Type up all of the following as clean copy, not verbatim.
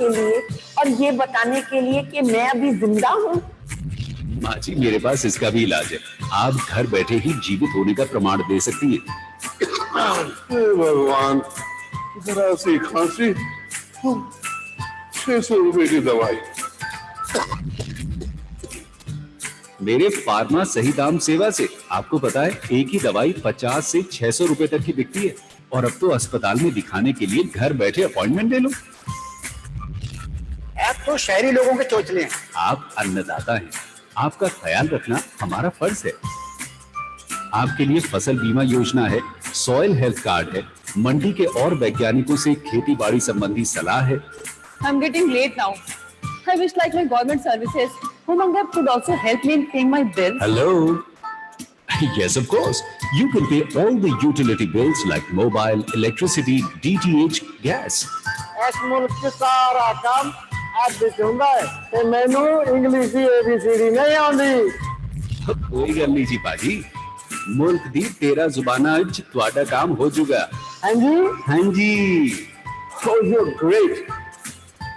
के लिए और ये बताने के लिए कि मैं अभी जिंदा हूँ। माँ जी, मेरे पास इसका भी इलाज है। आप घर बैठे ही जीवित होने का प्रमाण दे सकती है। भगवान, जरा सी खांसी, 600 रुपए की दवाई। मेरे फार्मा सही दाम सेवा से आपको पता है, एक ही दवाई 50 से 600 रुपए तक की बिकती है। और अब तो अस्पताल में दिखाने के लिए घर बैठे अपॉइंटमेंट ले लो। आप तो शहरी लोगों के चोचले हैं। आप अन्नदाता हैं, आपका ख्याल रखना हमारा फर्ज है। आपके लिए फसल बीमा योजना है, सॉइल हेल्थ कार्ड है, मंडी के और वैज्ञानिकों से खेती बाड़ी संबंधी सलाह है। I'm getting late now. I wish like my government services, Humanga could also help me in paying my bills. Hello. Yes, of course. You can pay all the utility bills like mobile, electricity, DTH, gas. इस मुल्क के सारा काम आप देखूंगा है कि मैंने इंग्लिश की ABCD नहीं आती। कोई गल नहीं जी पाजी, मुल्क दी 13 जुबाना अज तुहाडा काम हो जाएगा। हाँ जी, हाँ जी। So you're great,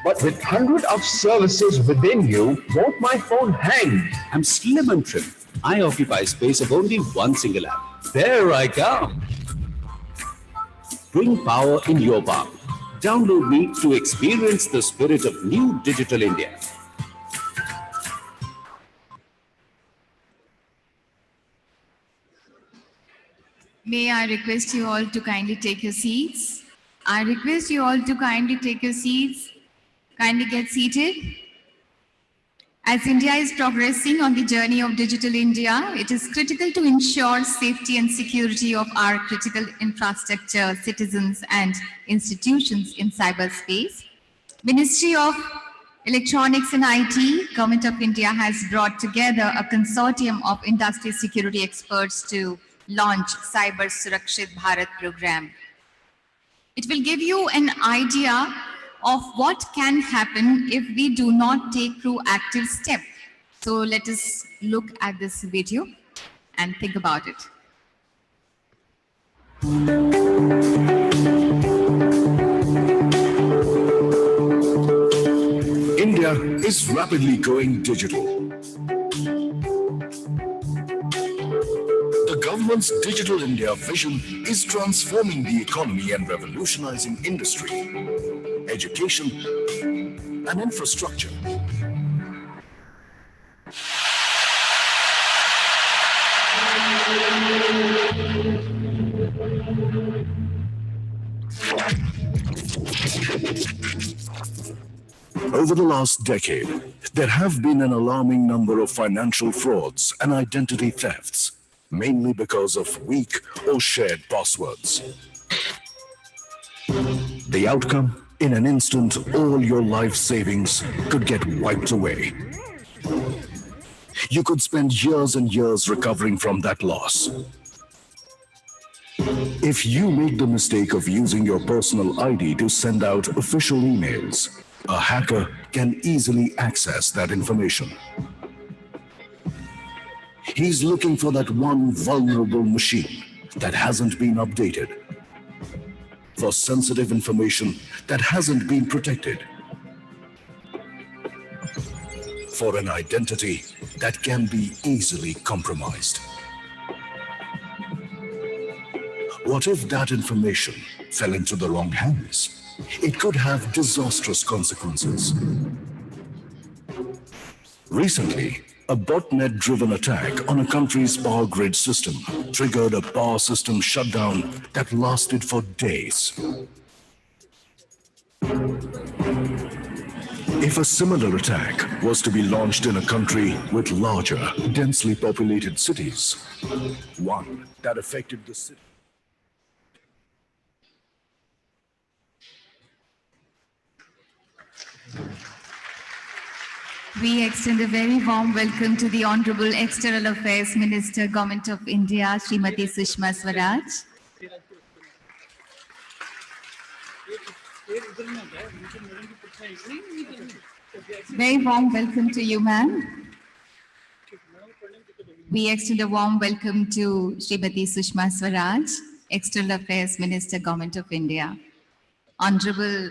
but with hundreds of services within you, won't my phone hang? I'm slim and trim. I occupy space of only one single app. There I come. Bring power in your palm. Download me to experience the spirit of new digital India. May I request you all to kindly take your seats? I request you all to kindly take your seats. Kindly get seated. As India is progressing on the journey of digital India, it is critical to ensure safety and security of our critical infrastructure, citizens and institutions in cyberspace. Ministry of Electronics and IT, Government of India has brought together a consortium of industry security experts to launch Cyber Surakshit Bharat program. It will give you an idea of what can happen if we do not take proactive steps. So let us look at this video and think about it. India is rapidly going digital. The government's Digital India vision is transforming the economy and revolutionizing industry, education, and infrastructure. Over the last decade, there have been an alarming number of financial frauds and identity thefts, mainly because of weak or shared passwords. The outcome? In an instant, all your life savings could get wiped away. You could spend years and years recovering from that loss. If you make the mistake of using your personal ID to send out official emails, a hacker can easily access that information. He's looking for that one vulnerable machine that hasn't been updated, for sensitive information that hasn't been protected, for an identity that can be easily compromised. What if that information fell into the wrong hands? It could have disastrous consequences. Recently, a botnet-driven attack on a country's power grid system triggered a power system shutdown that lasted for days. If a similar attack was to be launched in a country with larger, densely populated cities, one that affected the city. We extend a very warm welcome to the Honorable External Affairs Minister, Government of India, Srimati Sushma Swaraj. Very warm welcome to you, ma'am. We extend a warm welcome to Srimati Sushma Swaraj, External Affairs Minister, Government of India. Honorable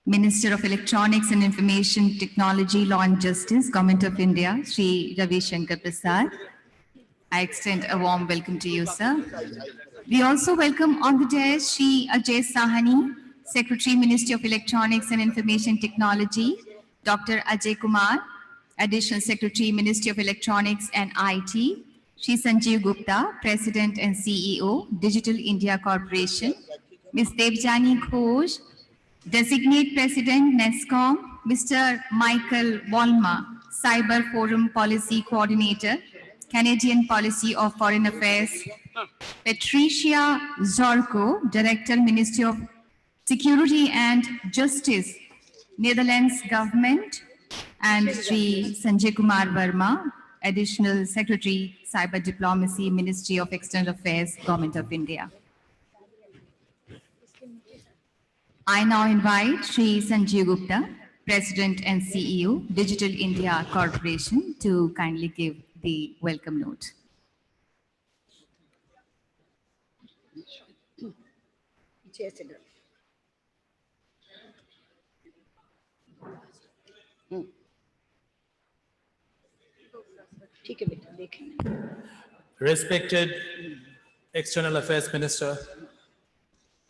Minister of Electronics and Information Technology, Law and Justice, Government of India, Shri Ravi Shankar Prasad. I extend a warm welcome to you, sir. We also welcome on the dais Shri Ajay Sahani, Secretary, Ministry of Electronics and Information Technology, Dr. Ajay Kumar, Additional Secretary, Ministry of Electronics and IT, Shri Sanjeev Gupta, President and CEO, Digital India Corporation, Ms. Devjani Ghosh, Designate President, NESCOM, Mr. Michael Walma, Cyber Forum Policy Coordinator, Canadian Policy of Foreign Affairs, Patricia Zorko, Director, Ministry of Security and Justice, Netherlands Government, and Sri Sanjay Kumar Verma, Additional Secretary, Cyber Diplomacy, Ministry of External Affairs, Government of India. I now invite Sri Sanjeev Gupta, President and CEO, Digital India Corporation, to kindly give the welcome note. Respected External Affairs Minister,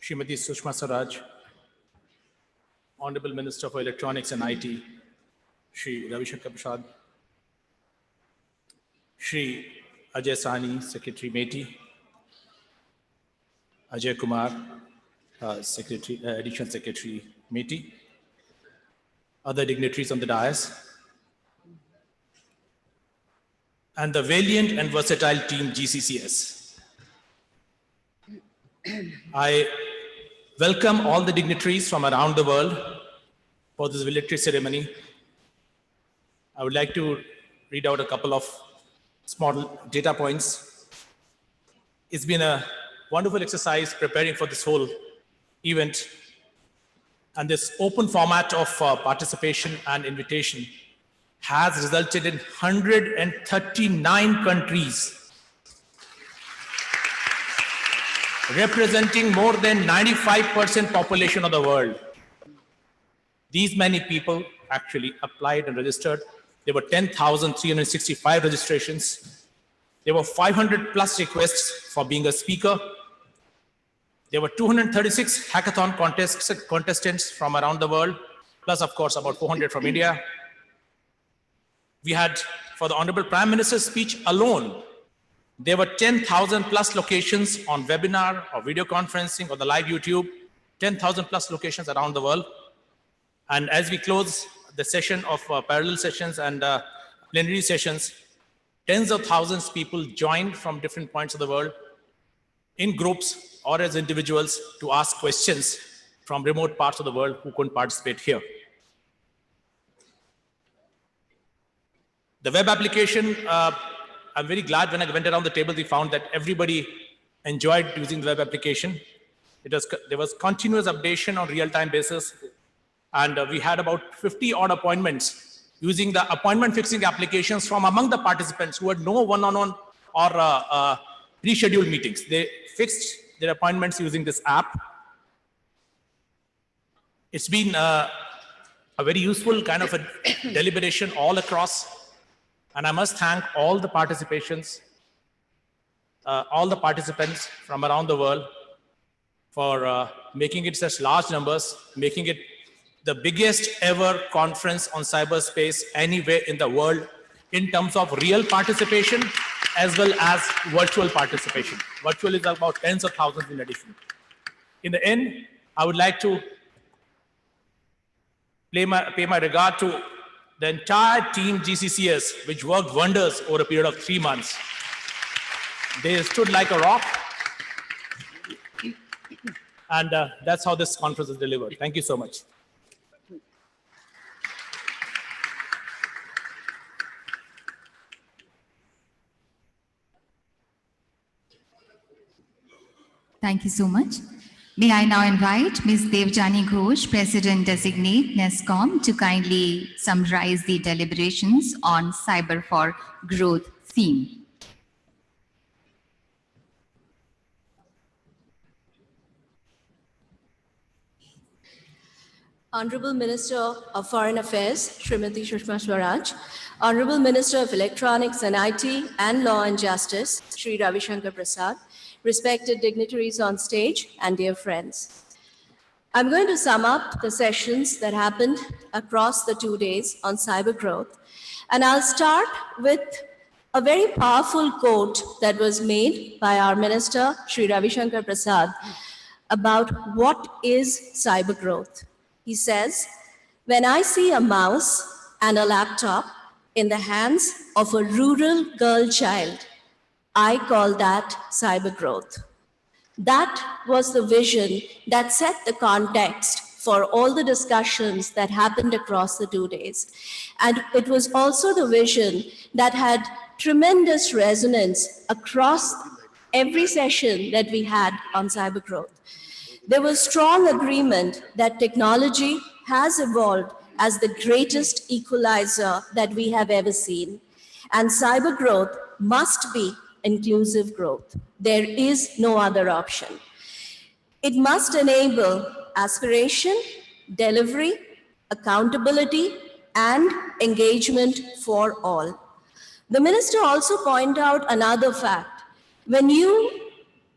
Srimati Sushma Swaraj, Honorable Minister for Electronics and IT, Shri Ravi Shankar Prasad, Shri Ajay Sahani, Secretary METI, Ajay Kumar, Additional Secretary METI, other dignitaries on the dais, and the valiant and versatile team GCCS. I welcome all the dignitaries from around the world for this military ceremony. I would like to read out a couple of small data points. It's been a wonderful exercise preparing for this whole event, and this open format of participation and invitation has resulted in 139 countries, representing more than 95% population of the world. These many people actually applied and registered. There were 10,365 registrations. There were 500 plus requests for being a speaker. There were 236 hackathon contestants from around the world, plus of course about 400 from India. We had, for the Honorable Prime Minister's speech alone, there were 10,000 plus locations on webinar or video conferencing or the live YouTube, 10,000 plus locations around the world. And as we close the session of parallel sessions and plenary sessions, tens of thousands of people joined from different points of the world in groups or as individuals to ask questions from remote parts of the world who couldn't participate here. The web application, I'm very glad when I went around the table, we found that everybody enjoyed using the web application. There was continuous updation on real-time basis. And we had about 50 odd appointments using the appointment fixing applications from among the participants who had no one-on-one or rescheduled meetings. They fixed their appointments using this app. It's been a very useful kind of a deliberation all across. And I must thank all the participants from around the world for making it such large numbers, making it the biggest ever conference on cyberspace anywhere in the world in terms of real participation as well as virtual participation. Virtual is about tens of thousands in addition. In the end, I would like to pay my regard to the entire team GCCS, which worked wonders over a period of 3 months. They stood like a rock. And that's how this conference is delivered. Thank you so much. Thank you so much. May I now invite Ms. Devjani Ghosh, President Designate, NESCOM, to kindly summarize the deliberations on Cyber for Growth theme. Honorable Minister of Foreign Affairs, Srimati Sushma Swaraj, Honorable Minister of Electronics and IT and Law and Justice, Shri Ravi Shankar Prasad, respected dignitaries on stage, and dear friends. I'm going to sum up the sessions that happened across the 2 days on cyber growth, and I'll start with a very powerful quote that was made by our Minister, Shri Ravi Shankar Prasad, about what is cyber growth. He says, "When I see a mouse and a laptop in the hands of a rural girl child, I call that cyber growth." That was the vision that set the context for all the discussions that happened across the 2 days. And it was also the vision that had tremendous resonance across every session that we had on cyber growth. There was strong agreement that technology has evolved as the greatest equalizer that we have ever seen. And cyber growth must be inclusive growth. There is no other option. It must enable aspiration, delivery, accountability, and engagement for all. The minister also pointed out another fact. When you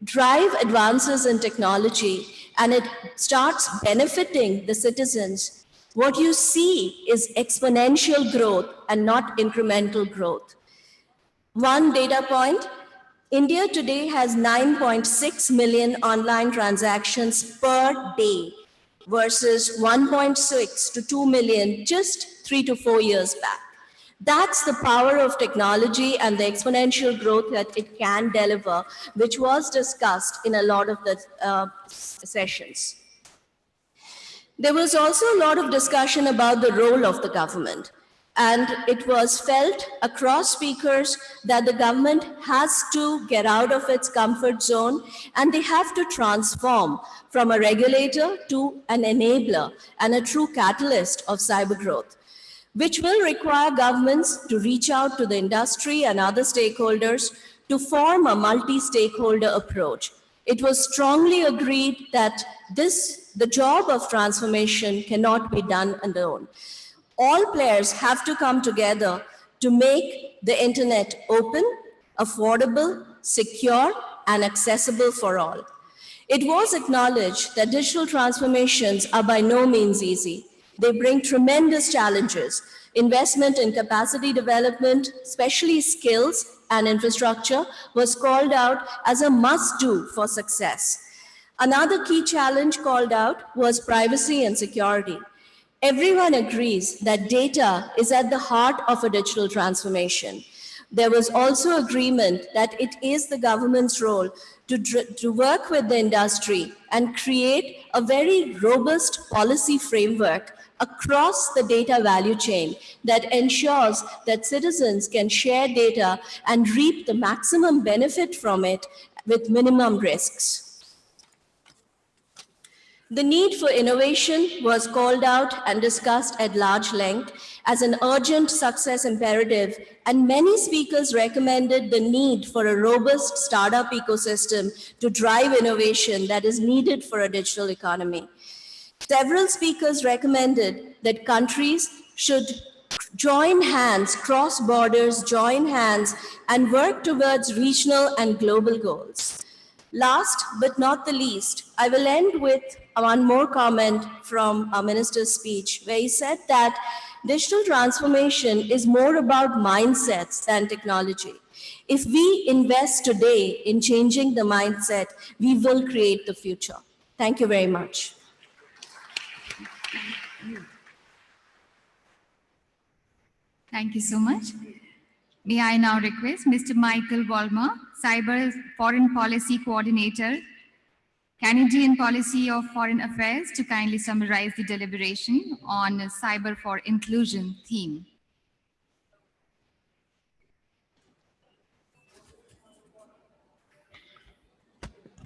drive advances in technology and it starts benefiting the citizens, what you see is exponential growth and not incremental growth. One data point, India today has 9.6 million online transactions per day versus 1.6 to 2 million just 3 to 4 years back. That's the power of technology and the exponential growth that it can deliver, which was discussed in a lot of the sessions. There was also a lot of discussion about the role of the government. And it was felt across speakers that the government has to get out of its comfort zone and they have to transform from a regulator to an enabler and a true catalyst of cyber growth, which will require governments to reach out to the industry and other stakeholders to form a multi-stakeholder approach. It was strongly agreed that the job of transformation cannot be done alone. All players have to come together to make the internet open, affordable, secure, and accessible for all. It was acknowledged that digital transformations are by no means easy. They bring tremendous challenges. Investment in capacity development, especially skills and infrastructure, was called out as a must-do for success. Another key challenge called out was privacy and security. Everyone agrees that data is at the heart of a digital transformation. There was also agreement that it is the government's role to work with the industry and create a very robust policy framework across the data value chain that ensures that citizens can share data and reap the maximum benefit from it with minimum risks. The need for innovation was called out and discussed at large length as an urgent success imperative, and many speakers recommended the need for a robust startup ecosystem to drive innovation that is needed for a digital economy. Several speakers recommended that countries should join hands, cross borders, join hands, and work towards regional and global goals. Last but not the least, I will end with one more comment from our minister's speech, where he said that digital transformation is more about mindsets than technology. If we invest today in changing the mindset, we will create the future. Thank you very much. Thank you so much. May I now request Mr. Michael Walmer, Cyber Foreign Policy Coordinator, Canadian Policy of Foreign Affairs, to kindly summarize the deliberation on Cyber for Inclusion theme.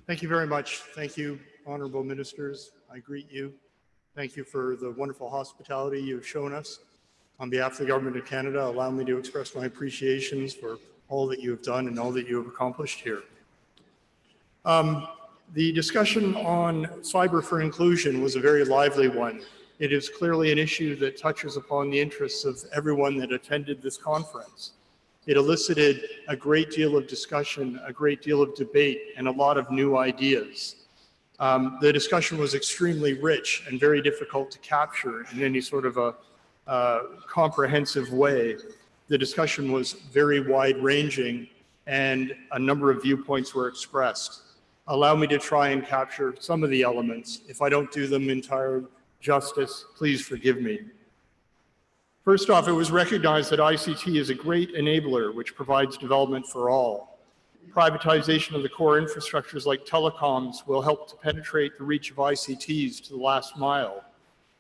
Thank you very much. Thank you, honorable ministers. I greet you. Thank you for the wonderful hospitality you've shown us. On behalf of the Government of Canada, allow me to express my appreciations for all that you have done and all that you have accomplished here. The discussion on cyber for inclusion was a very lively one. it is clearly an issue that touches upon the interests of everyone that attended this conference. It elicited a great deal of discussion, a great deal of debate, and a lot of new ideas. The discussion was extremely rich and very difficult to capture in any sort of a comprehensive way. The discussion was very wide-ranging, and a number of viewpoints were expressed. Allow me to try and capture some of the elements. If I don't do them entire justice, please forgive me. First off, it was recognized that ICT is a great enabler which provides development for all. Privatization of the core infrastructures like telecoms will help to penetrate the reach of ICTs to the last mile.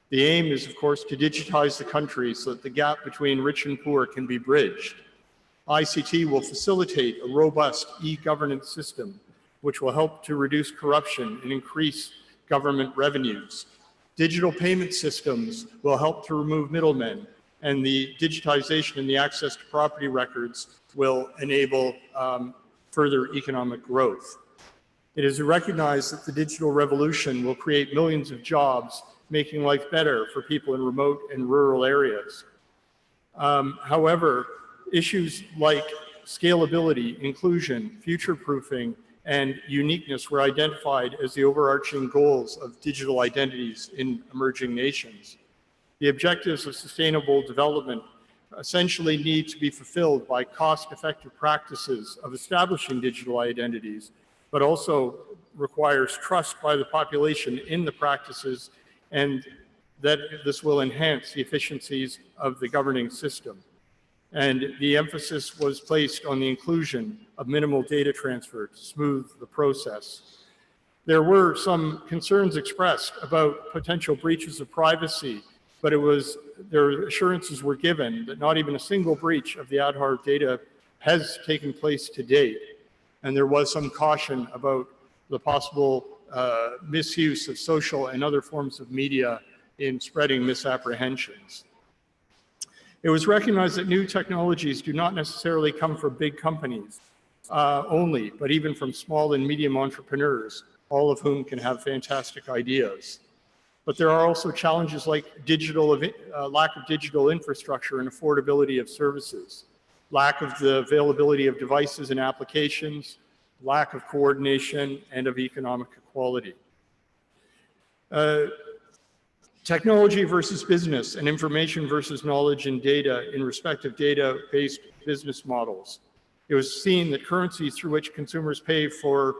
The aim is, of course, to digitize the country so that the gap between rich and poor can be bridged. ICT will facilitate a robust e-governance system, which will help to reduce corruption and increase government revenues. Digital payment systems will help to remove middlemen, and the digitization and the access to property records will enable further economic growth. It is recognized that the digital revolution will create millions of jobs, making life better for people in remote and rural areas. However, issues like scalability, inclusion, future-proofing, and uniqueness were identified as the overarching goals of digital identities in emerging nations. The objectives of sustainable development essentially need to be fulfilled by cost-effective practices of establishing digital identities, but also requires trust by the population in the practices, and that this will enhance the efficiencies of the governing system. And the emphasis was placed on the inclusion of minimal data transfer to smooth the process. There were some concerns expressed about potential breaches of privacy, but their assurances were given that not even a single breach of the Aadhaar data has taken place to date. And there was some caution about the possible misuse of social and other forms of media in spreading misapprehensions. It was recognized that new technologies do not necessarily come from big companies only, but even from small and medium entrepreneurs, all of whom can have fantastic ideas. But there are also challenges like lack of digital infrastructure and affordability of services, lack of the availability of devices and applications, lack of coordination, and of economic equality. Technology versus business, and information versus knowledge and data in respect of data-based business models. It was seen that currency through which consumers pay for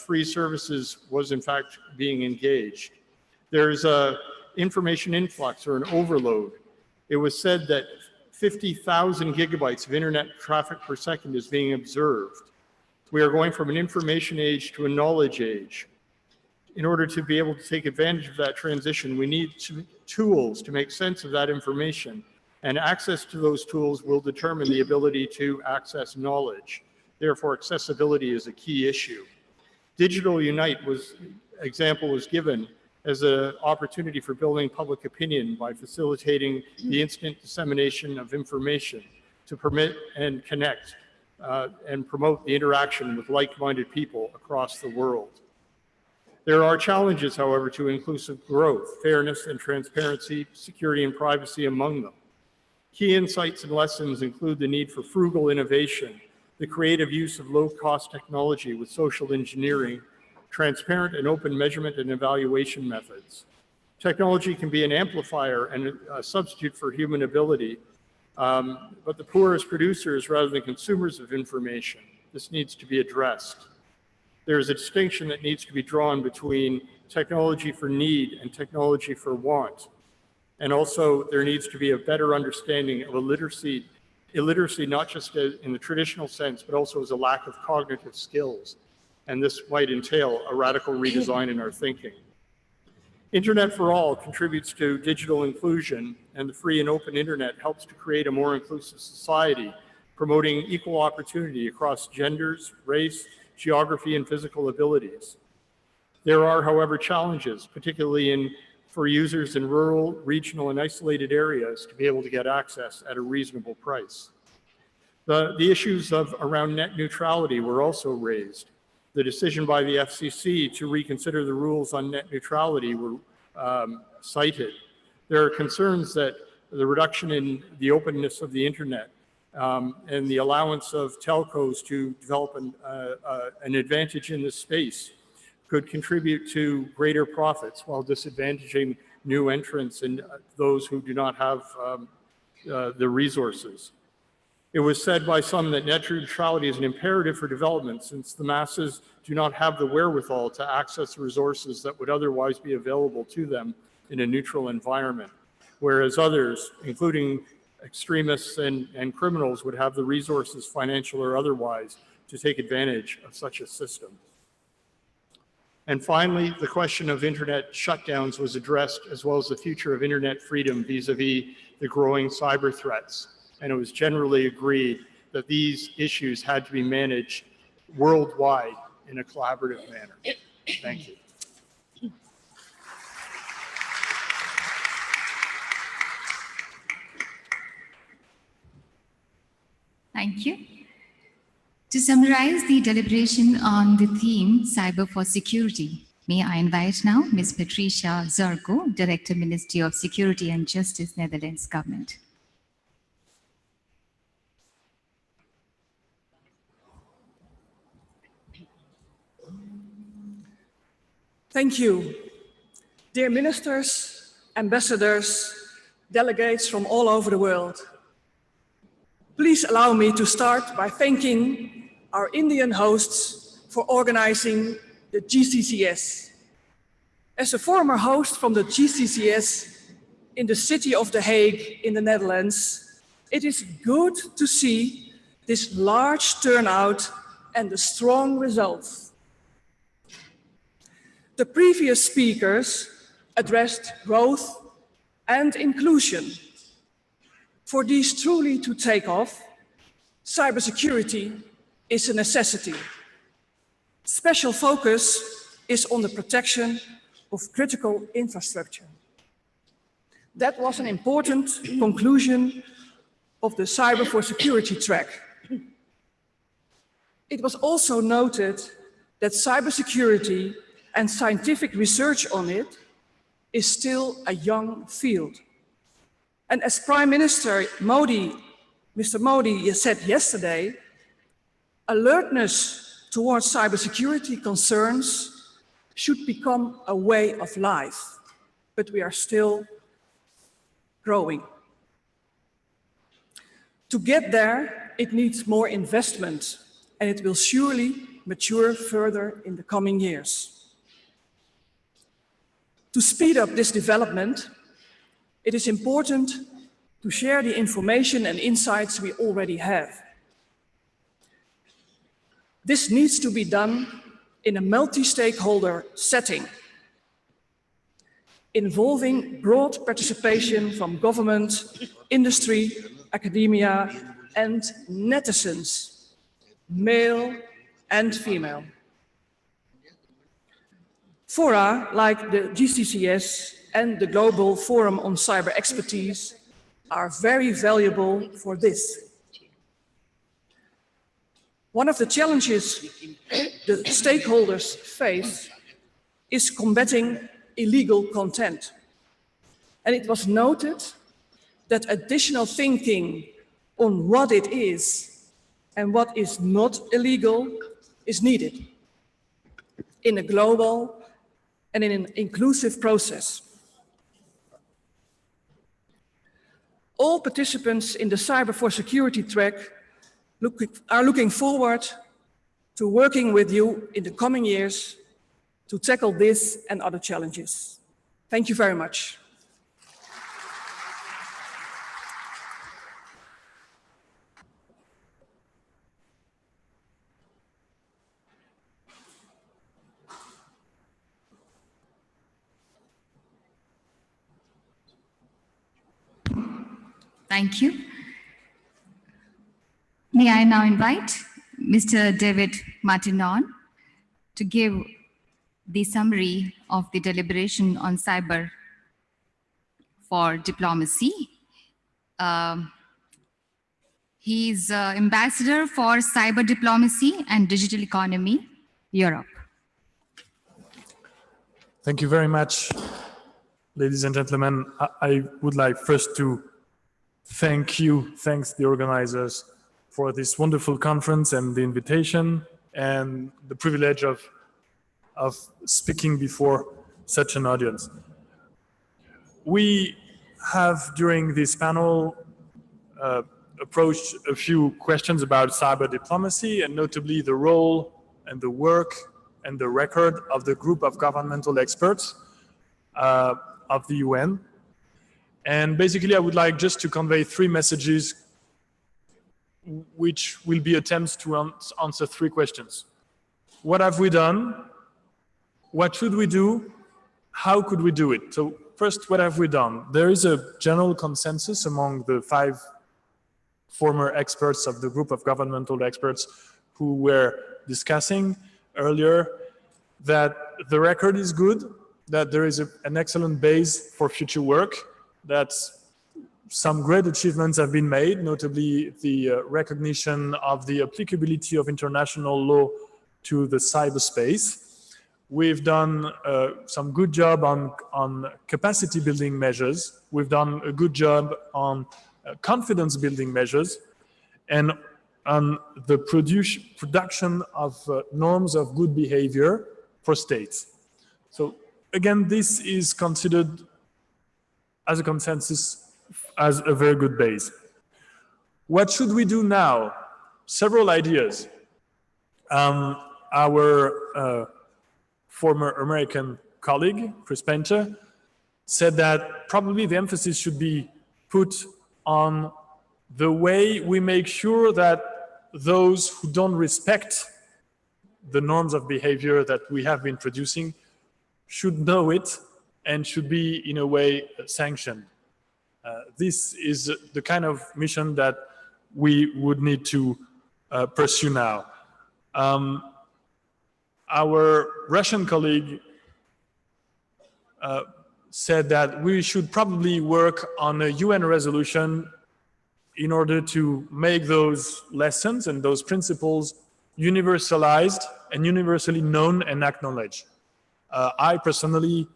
free services was in fact being engaged. There's an information influx or an overload. It was said that 50,000 gigabytes of internet traffic per second is being observed. We are going from an information age to a knowledge age. In order to be able to take advantage of that transition, we need tools to make sense of that information, and access to those tools will determine the ability to access knowledge. Therefore, accessibility is a key issue. Digital Unite example was given as an opportunity for building public opinion by facilitating the instant dissemination of information to permit and connect and promote the interaction with like-minded people across the world. There are challenges, however, to inclusive growth, fairness and transparency, security and privacy among them. Key insights and lessons include the need for frugal innovation, the creative use of low-cost technology with social engineering, transparent and open measurement and evaluation methods. Technology can be an amplifier and a substitute for human ability, but the poor as producers rather than consumers of information. This needs to be addressed. There is a distinction that needs to be drawn between technology for need and technology for want. And also there needs to be a better understanding of illiteracy not just in the traditional sense, but also as a lack of cognitive skills. And this might entail a radical redesign in our thinking. Internet for All contributes to digital inclusion, and the free and open internet helps to create a more inclusive society, promoting equal opportunity across genders, race, geography, and physical abilities. There are, however, challenges, particularly for users in rural, regional, and isolated areas to be able to get access at a reasonable price. The issues around net neutrality were also raised. The decision by the FCC to reconsider the rules on net neutrality were cited. There are concerns that the reduction in the openness of the internet and the allowance of telcos to develop an advantage in this space could contribute to greater profits while disadvantaging new entrants and those who do not have the resources. It was said by some that net neutrality is an imperative for development since the masses do not have the wherewithal to access resources that would otherwise be available to them in a neutral environment, whereas others, including extremists and criminals, would have the resources, financial or otherwise, to take advantage of such a system. And finally, the question of internet shutdowns was addressed, as well as the future of internet freedom vis-a-vis the growing cyber threats. And it was generally agreed that these issues had to be managed worldwide in a collaborative manner. Thank you. Thank you. To summarize the deliberation on the theme, Cyber for Security, may I invite now Ms. Patricia Zarko, Director, Ministry of Security and Justice, Netherlands Government. Thank you. Dear ministers, ambassadors, delegates from all over the world. Please allow me to start by thanking our Indian hosts for organizing the GCCS. As a former host from the GCCS in the city of The Hague in the Netherlands, it is good to see this large turnout and the strong results. The previous speakers addressed growth and inclusion. For these truly to take off, cybersecurity is a necessity. Special focus is on the protection of critical infrastructure. That was an important conclusion of the Cyber for Security track. It was also noted that cybersecurity and scientific research on it is still a young field. And as Prime Minister Modi, Mr. Modi said yesterday, alertness towards cybersecurity concerns should become a way of life, but we are still growing. To get there, it needs more investment, and it will surely mature further in the coming years. To speed up this development, it is important to share the information and insights we already have. This needs to be done in a multi-stakeholder setting, involving broad participation from government, industry, academia, and netizens, male and female. Fora like the GCCS and the Global Forum on Cyber Expertise are very valuable for this. One of the challenges the stakeholders face is combating illegal content. And it was noted that additional thinking on what it is and what is not illegal is needed in a global and in an inclusive process. All participants in the Cyber for Security track are looking forward to working with you in the coming years to tackle this and other challenges. Thank you very much. Thank you. May I now invite Mr. David Martinon to give the summary of the deliberation on cyber for diplomacy. He's Ambassador for Cyber Diplomacy and Digital Economy, Europe. Thank you very much, ladies and gentlemen, I would like first to thank the organizers for this wonderful conference and the invitation and the privilege of speaking before such an audience. We have, during this panel, approached a few questions about cyber diplomacy, and notably the role and the work and the record of the group of governmental experts of the UN. And basically, I would like just to convey three messages which will be attempts to answer three questions. What have we done? What should we do? How could we do it? So first, what have we done? There is a general consensus among the 5 former experts of the group of governmental experts who were discussing earlier that the record is good, that there is an excellent base for future work, that some great achievements have been made, notably the recognition of the applicability of international law to the cyberspace. We've done some good job on capacity building measures. We've done a good job on confidence building measures and on the production of norms of good behavior for states. So again, this is considered as a consensus as a very good base. What should we do now? Several ideas. Our former American colleague, Chris Painter, said that probably the emphasis should be put on the way we make sure that those who don't respect the norms of behavior that we have been producing should know it and should be, in a way, sanctioned. This is the kind of mission that we would need to pursue now. Our Russian colleague said that we should probably work on a UN resolution in order to make those lessons and those principles universalized and universally known and acknowledged. I personally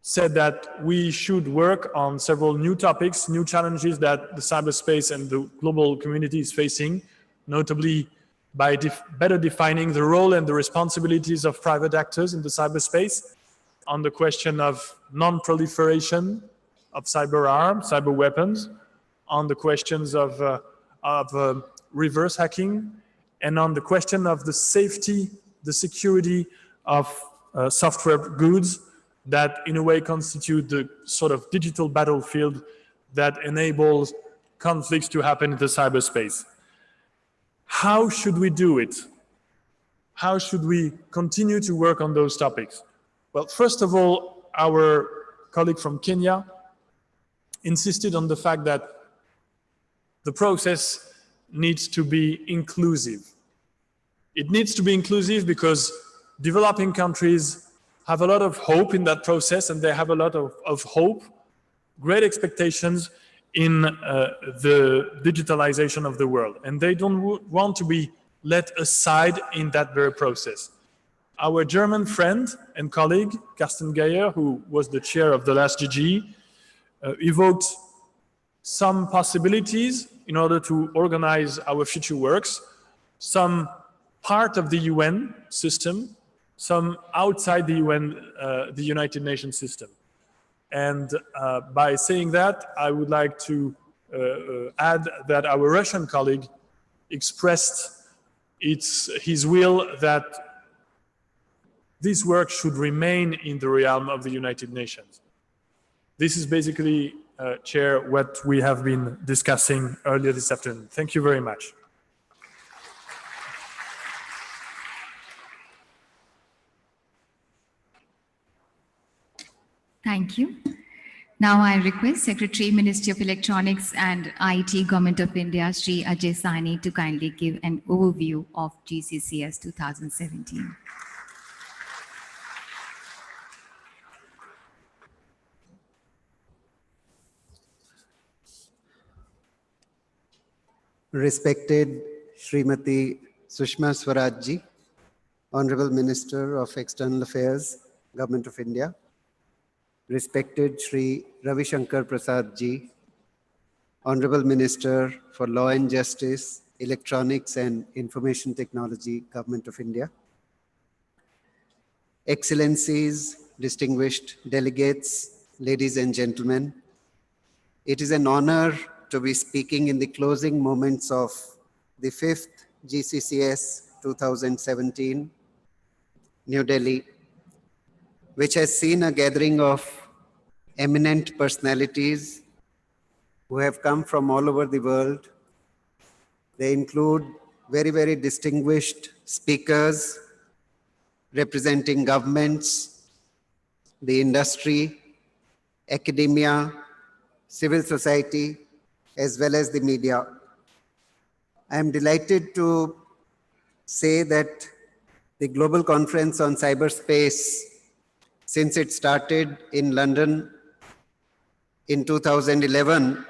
said that we should work on several new topics, new challenges that the cyberspace and the global community is facing, notably by better defining the role and the responsibilities of private actors in the cyberspace, on the question of non-proliferation of cyber arms, cyber weapons, on the questions of reverse hacking, and on the question of the safety, the security of software goods that in a way constitute the sort of digital battlefield that enables conflicts to happen in the cyberspace. How should we do it? How should we continue to work on those topics? Well, first of all, our colleague from Kenya insisted on the fact that the process needs to be inclusive. It needs to be inclusive because developing countries have a lot of hope in that process, and they have a lot of hope, great expectations in the digitalization of the world. And they don't want to be let aside in that very process. Our German friend and colleague, Carsten Geier, who was the chair of the last GG, evoked some possibilities in order to organize our future works, some part of the UN system, some outside the UN, the United Nations system. And by saying that, I would like to add that our Russian colleague expressed his will that this work should remain in the realm of the United Nations. This is basically, Chair, what we have been discussing earlier this afternoon. Thank you very much. Thank you. Now I request Secretary, Ministry of Electronics and IT, Government of India, Shri Ajay Sahni, to kindly give an overview of GCCS 2017. Respected Srimati Sushma Swaraj Ji, Honorable Minister of External Affairs, Government of India, respected Shri Ravi Shankar Prasad Ji, Honorable Minister for Law and Justice, Electronics and Information Technology, Government of India, Excellencies, distinguished delegates, ladies and gentlemen, it is an honor to be speaking in the closing moments of the 5th GCCS 2017, New Delhi, which has seen a gathering of eminent personalities who have come from all over the world. They include very, very distinguished speakers representing governments, the industry, academia, civil society, as well as the media. I am delighted to say that the Global Conference on Cyberspace, since it started in London in 2011,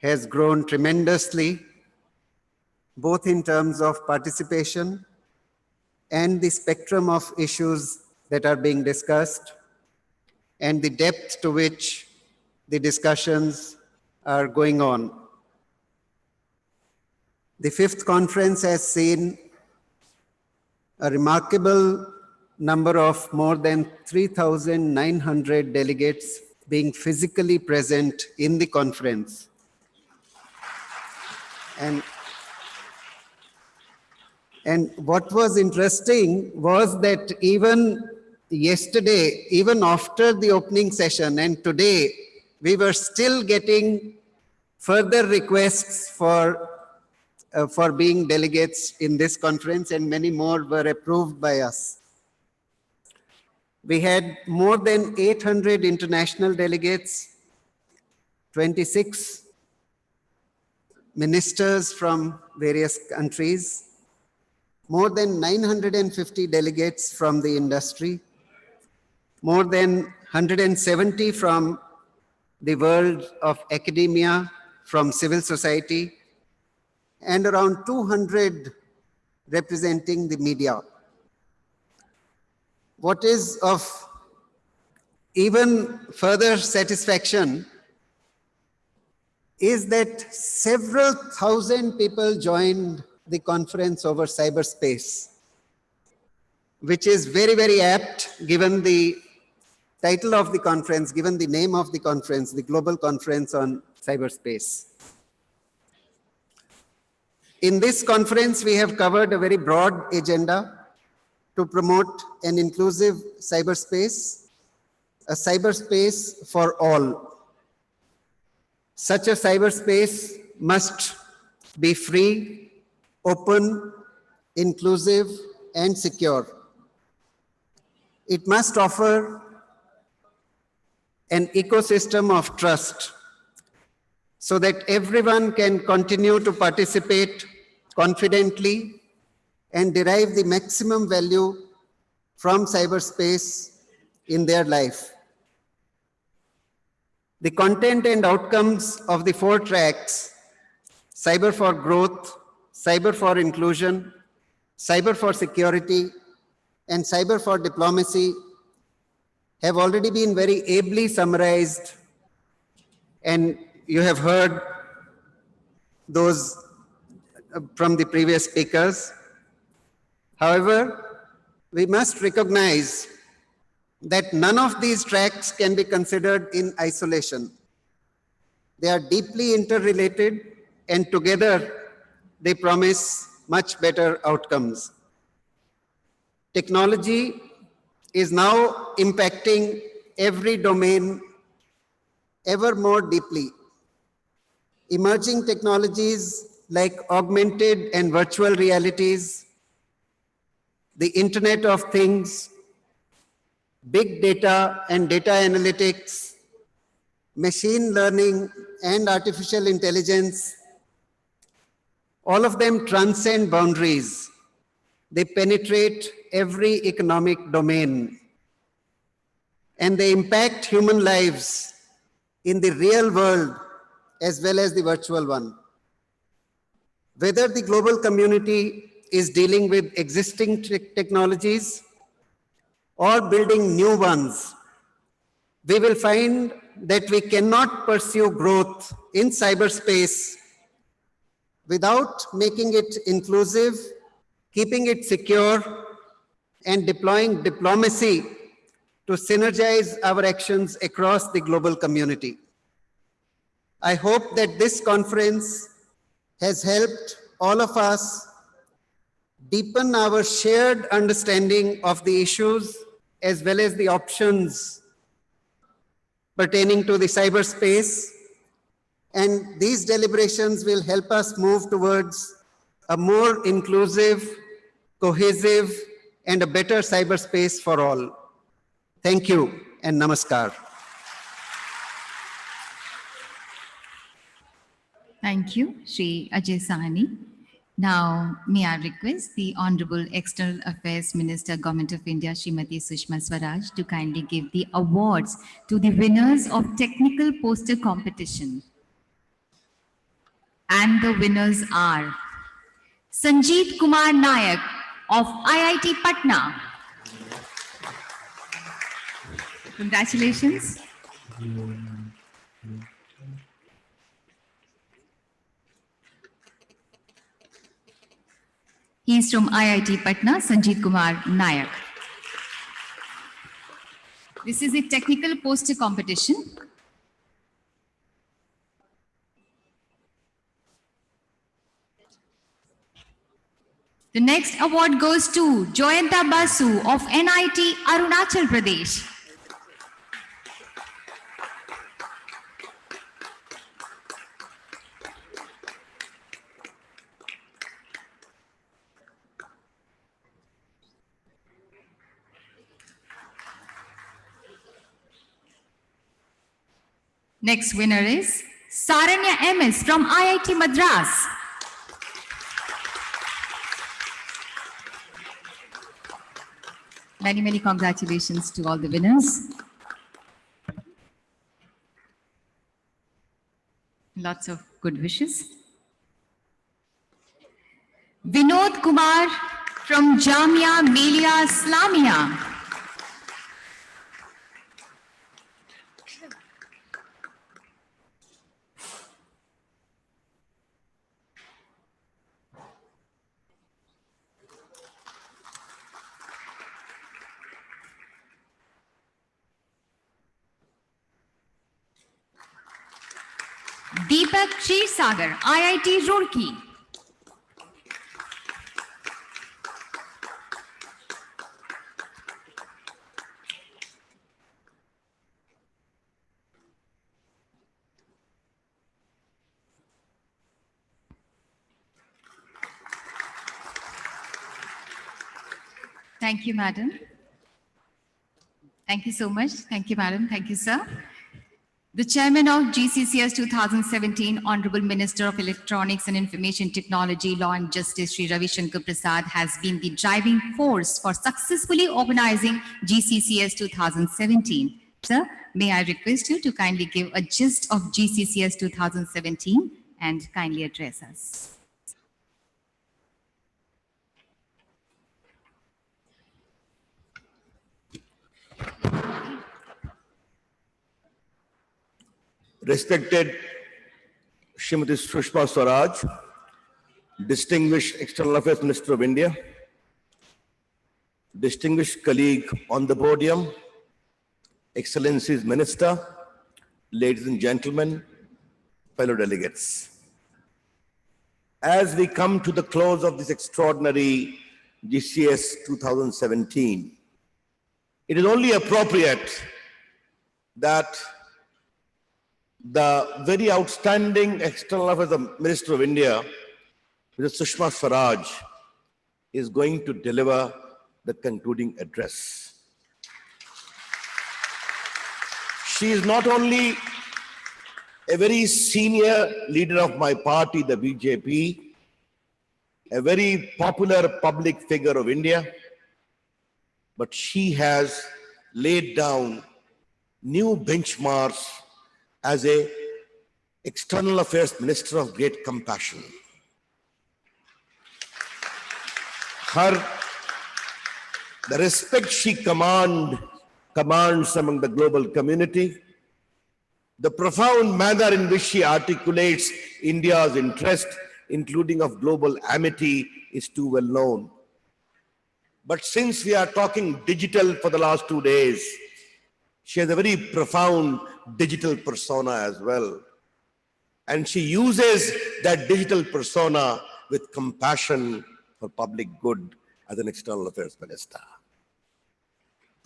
has grown tremendously, both in terms of participation and the spectrum of issues that are being discussed, and the depth to which the discussions are going on. The 5th conference has seen a remarkable number of more than 3,900 delegates being physically present in the conference. And what was interesting was that even yesterday, even after the opening session and today, we were still getting further requests for being delegates in this conference, and many more were approved by us. We had more than 800 international delegates, 26 ministers from various countries, more than 950 delegates from the industry, more than 170 from the world of academia, from civil society, and around 200 representing the media. What is of even further satisfaction is that several thousand people joined the conference over cyberspace, which is very, very apt given the title of the conference, given the name of the conference, the Global Conference on Cyberspace. In this conference, we have covered a very broad agenda to promote an inclusive cyberspace, a cyberspace for all. Such a cyberspace must be free, open, inclusive, and secure. It must offer an ecosystem of trust so that everyone can continue to participate confidently and derive the maximum value from cyberspace in their life. The content and outcomes of the 4 tracks, cyber for growth, cyber for inclusion, cyber for security, and cyber for diplomacy, have already been very ably summarized, and you have heard those from the previous speakers. However, we must recognize that none of these tracks can be considered in isolation. They are deeply interrelated, and together they promise much better outcomes. Technology is now impacting every domain ever more deeply. Emerging technologies like augmented and virtual realities, the Internet of Things, big data and data analytics, machine learning and artificial intelligence, all of them transcend boundaries. They penetrate every economic domain, and they impact human lives in the real world as well as the virtual one. Whether the global community is dealing with existing technologies or building new ones, we will find that we cannot pursue growth in cyberspace without making it inclusive, keeping it secure, and deploying diplomacy to synergize our actions across the global community. I hope that this conference has helped all of us deepen our shared understanding of the issues as well as the options pertaining to the cyberspace. And these deliberations will help us move towards a more inclusive, cohesive, and a better cyberspace for all. Thank you and namaskar. Thank you, Shri Ajay Sahni. Now, may I request the Honorable External Affairs Minister, Government of India, Srimati Sushma Swaraj, to kindly give the awards to the winners of technical poster competition. And the winners are Sanjeev Kumar Nayak of IIT Patna. Congratulations. He is from IIT Patna, Sanjeev Kumar Nayak. This is a technical poster competition. The next award goes to Joyanta Basu of NIT Arunachal Pradesh. Next winner is Saranya MS from IIT Madras. Many, many congratulations to all the winners. Lots of good wishes. Vinod Kumar from Jamia Millia Islamia. Deepak Kshirsagar, IIT Roorkee. Thank you, madam. Thank you so much. Thank you, madam. Thank you, sir. The chairman of GCCS 2017, Honorable Minister of Electronics and Information Technology, Law and Justice, Shri Ravi Shankar Prasad, has been the driving force for successfully organizing GCCS 2017. Sir, may I request you to kindly give a gist of GCCS 2017 and kindly address us. Respected Srimati Sushma Swaraj, distinguished External Affairs Minister of India, distinguished colleague on the podium, Excellencies Minister, ladies and gentlemen, fellow delegates. As we come to the close of this extraordinary GCS 2017, it is only appropriate that the very outstanding External Affairs Minister of India, Mrs. Sushma Swaraj, is going to deliver the concluding address. She is not only a very senior leader of my party, the BJP, a very popular public figure of India, but she has laid down new benchmarks as a External Affairs Minister of great compassion. The respect she commands commands among the global community. The profound manner in which she articulates India's interest, including of global amity, is too well known. But since we are talking digital for the last 2 days, she has a very profound digital persona as well. And she uses that digital persona with compassion for public good as an external affairs minister.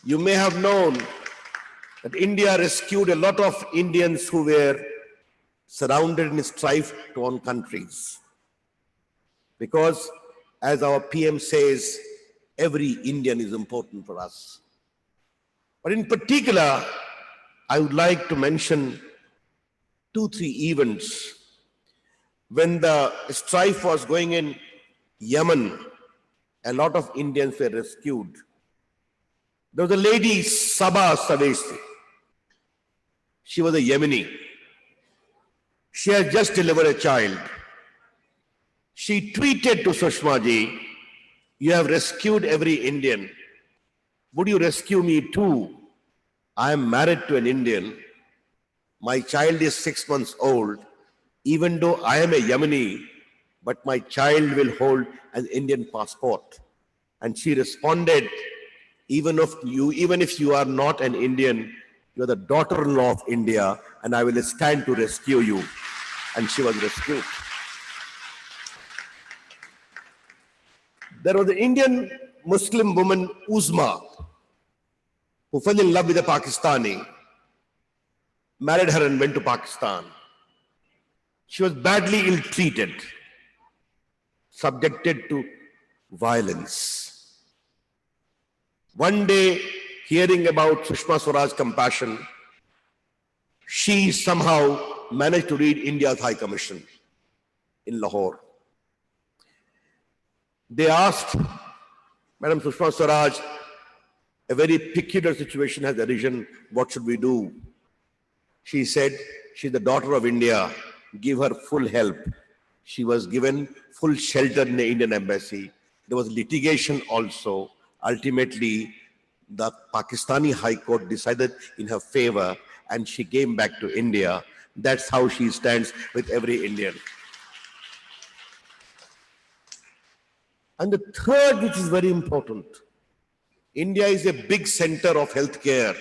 You may have known that India rescued a lot of Indians who were surrounded in strife to own countries. Because, as our PM says, every Indian is important for us. But in particular, I would like to mention 2-3 events. When the strife was going in Yemen, a lot of Indians were rescued. There was a lady, Sabah Savesi. She was a Yemeni. She had just delivered a child. She tweeted to Sushma ji, "You have rescued every Indian. Would you rescue me too? I am married to an Indian. My child is 6 months old. Even though I am a Yemeni, but my child will hold an Indian passport." And she responded, even if you are not an Indian, you are the daughter-in-law of India, and I will stand to rescue you. And she was rescued. There was an Indian Muslim woman, Uzma, who fell in love with a Pakistani, married her and went to Pakistan. She was badly ill-treated, subjected to violence. One day, hearing about Sushma Swaraj's compassion, she somehow managed to read India's High Commission in Lahore. They asked, "Madam Sushma Swaraj, a very peculiar situation has arisen. What should we do?" She said, "She's the daughter of India. Give her full help." She was given full shelter in the Indian embassy. There was litigation also. Ultimately, the Pakistani High Court decided in her favor and she came back to India. That's how she stands with every Indian. And the third, which is very important, India is a big center of healthcare,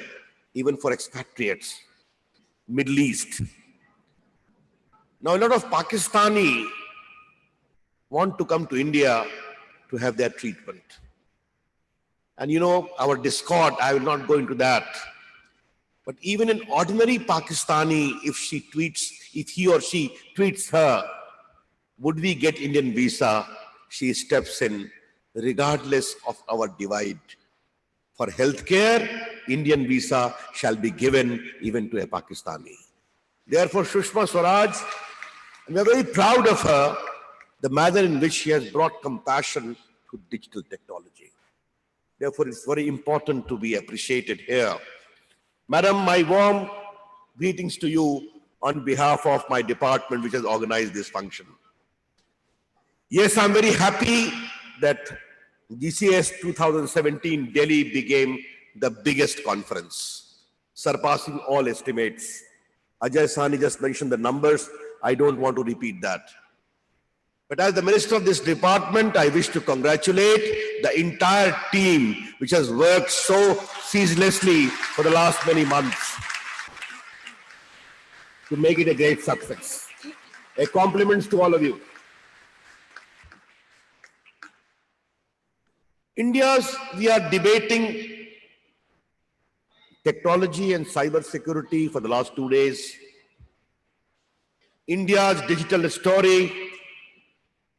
even for expatriates, Middle East. Now, a lot of Pakistani want to come to India to have their treatment. And you know, our discord, I will not go into that. But even an ordinary Pakistani, if he or she tweets her, "Would we get Indian visa?" she steps in, regardless of our divide. For healthcare, Indian visa shall be given even to a Pakistani. Therefore, Sushma Swaraj, we are very proud of her, the manner in which she has brought compassion to digital technology. Therefore, it's very important to be appreciated here. Madam, my warm greetings to you on behalf of my department, which has organized this function. Yes, I'm very happy that GCCS 2017 Delhi became the biggest conference, surpassing all estimates. Ajay Sani just mentioned the numbers. I don't want to repeat that. But as the minister of this department, I wish to congratulate the entire team which has worked so ceaselessly for the last many months to make it a great success. A compliments to all of you. We are debating technology and cyber security for the last 2 days. India's digital story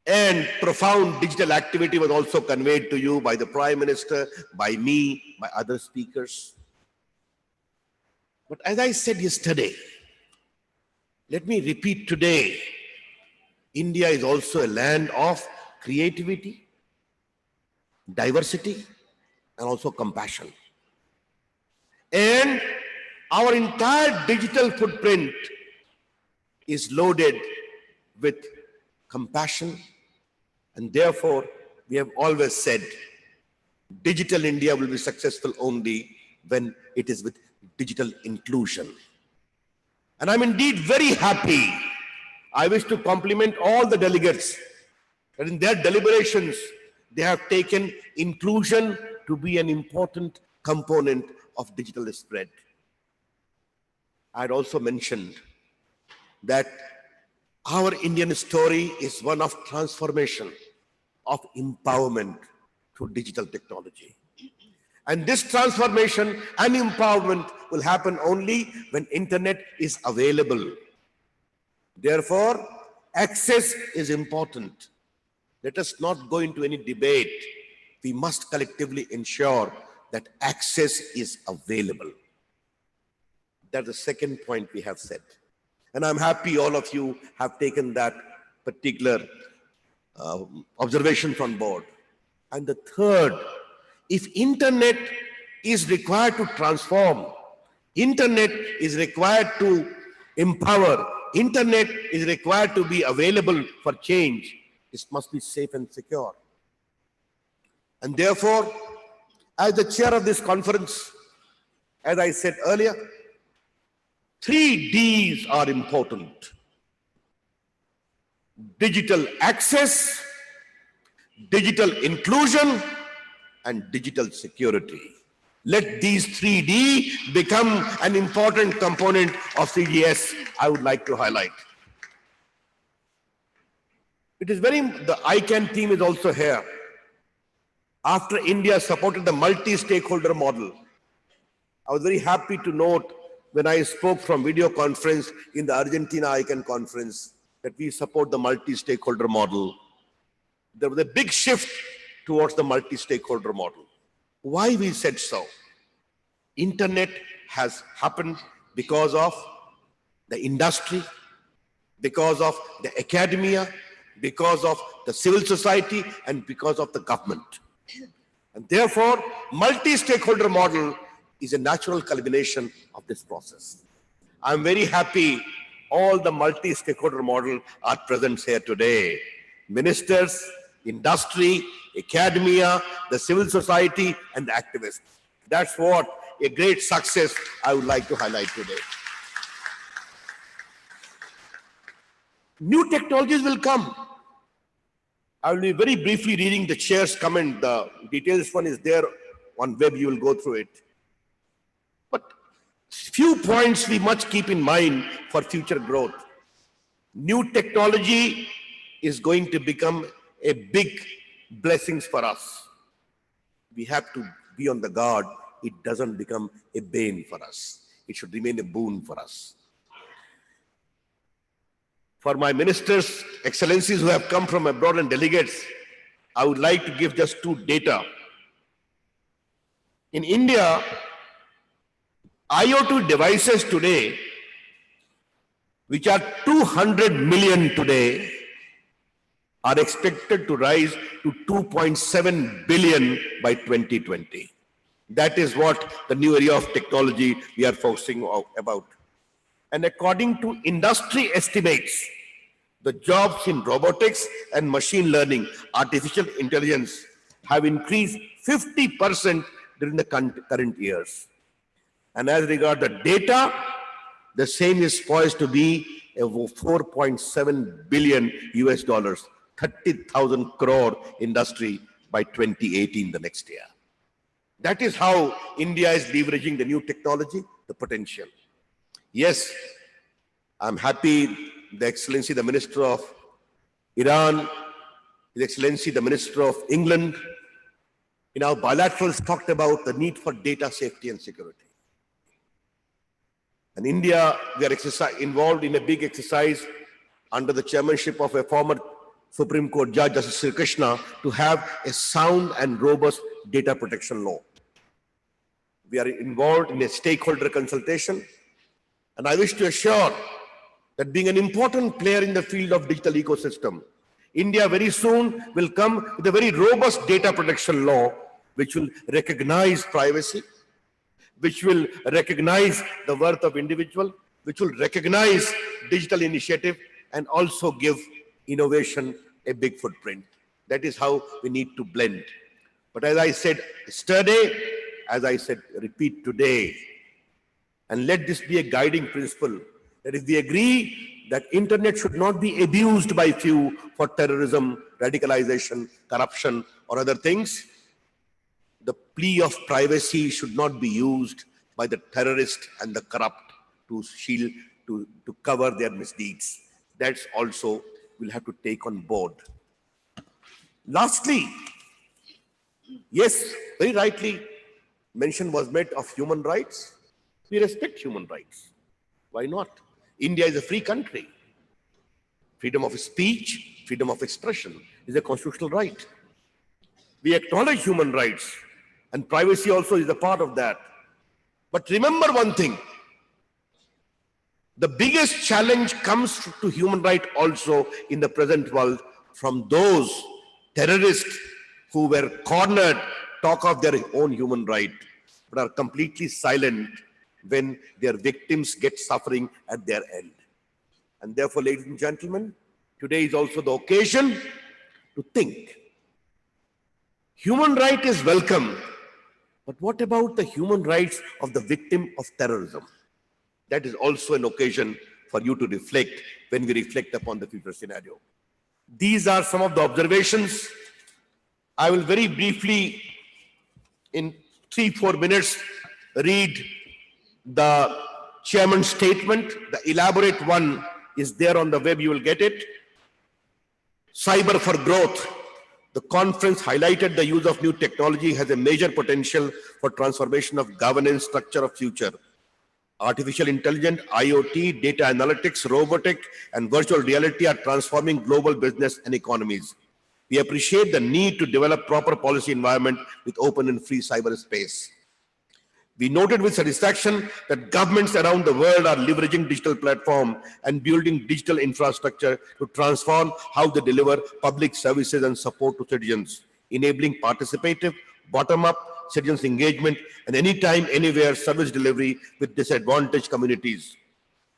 and profound digital activity was also conveyed to you by the Prime Minister, by me, by other speakers. But as I said yesterday, let me repeat today, India is also a land of creativity, diversity, and also compassion. And our entire digital footprint is loaded with compassion. And therefore, we have always said, Digital India will be successful only when it is with digital inclusion. And I'm indeed very happy. I wish to compliment all the delegates that in their deliberations, they have taken inclusion to be an important component of digital spread. I had also mentioned that our Indian story is one of transformation, of empowerment through digital technology. And this transformation and empowerment will happen only when internet is available. Therefore, access is important. Let us not go into any debate. We must collectively ensure that access is available. That's the second point we have said. And I'm happy all of you have taken that particular observations on board. And the third, if internet is required to transform, internet is required to empower, internet is required to be available for change, it must be safe and secure. And therefore, as the chair of this conference, as I said earlier, 3 Ds are important: digital access, digital inclusion, and digital security. Let these 3D become an important component of CGS, I would like to highlight. It is the ICANN team is also here. After India supported the multi-stakeholder model, I was very happy to note when I spoke from video conference in the Argentina ICANN conference that we support the multi-stakeholder model. There was a big shift towards the multi-stakeholder model. Why we said so? Internet has happened because of the industry, because of the academia, because of the civil society, and because of the government. And therefore, multi-stakeholder model is a natural culmination of this process. I'm very happy all the multi-stakeholder model are present here today. Ministers, industry, academia, the civil society, and the activists. That's what a great success I would like to highlight today. New technologies will come. I will be very briefly reading the chair's comment. The details one is there on web, you will go through it. But few points we must keep in mind for future growth. New technology is going to become a big blessing for us. We have to be on the guard. It doesn't become a bane for us. It should remain a boon for us. For my ministers, excellencies who have come from abroad and delegates, I would like to give just 2 data. In India, IoT devices today, which are 200 million today, are expected to rise to 2.7 billion by 2020. That is what the new area of technology we are focusing about. And according to industry estimates, the jobs in robotics and machine learning, artificial intelligence have increased 50% during the current years. And as regards the data, the same is poised to be a 4.7 billion US dollars, 30,000 crore industry by 2018, the next year. That is how India is leveraging the new technology, the potential. Yes, I'm happy the Excellency, the Minister of Iran, His Excellency, the Minister of England, in our bilaterals talked about the need for data safety and security. And India, we are involved in a big exercise under the chairmanship of a former Supreme Court Judge, Justice Sri Krishna, to have a sound and robust data protection law. We are involved in a stakeholder consultation, and I wish to assure that being an important player in the field of digital ecosystem, India very soon will come with a very robust data protection law, which will recognize privacy, which will recognize the worth of individual, which will recognize digital initiative, and also give innovation a big footprint. That is how we need to blend. But as I said yesterday, as I said, repeat today. And let this be a guiding principle, that if we agree that internet should not be abused by few for terrorism, radicalization, corruption, or other things, the plea of privacy should not be used by the terrorist and the corrupt to shield, to cover their misdeeds. That's also we'll have to take on board. Lastly, yes, very rightly mention was made of human rights. We respect human rights. Why not? India is a free country. Freedom of speech, freedom of expression is a constitutional right. We acknowledge human rights, and privacy also is a part of that. But remember one thing, the biggest challenge comes to human rights also in the present world from those terrorists who were cornered, talk of their own human right, but are completely silent when their victims get suffering at their end. And therefore, ladies and gentlemen, today is also the occasion to think. Human right is welcome, but what about the human rights of the victim of terrorism? That is also an occasion for you to reflect when we reflect upon the future scenario. These are some of the observations. I will very briefly, in 3-4 minutes, read the chairman's statement. The elaborate one is there on the web, you will get it. Cyber for growth. The conference highlighted the use of new technology has a major potential for transformation of governance structure of future. Artificial intelligence, IoT, data analytics, robotic, and virtual reality are transforming global business and economies. We appreciate the need to develop proper policy environment with open and free cyberspace. We noted with satisfaction that governments around the world are leveraging digital platform and building digital infrastructure to transform how they deliver public services and support to citizens, enabling participative, bottom-up citizens engagement and anytime, anywhere service delivery with disadvantaged communities.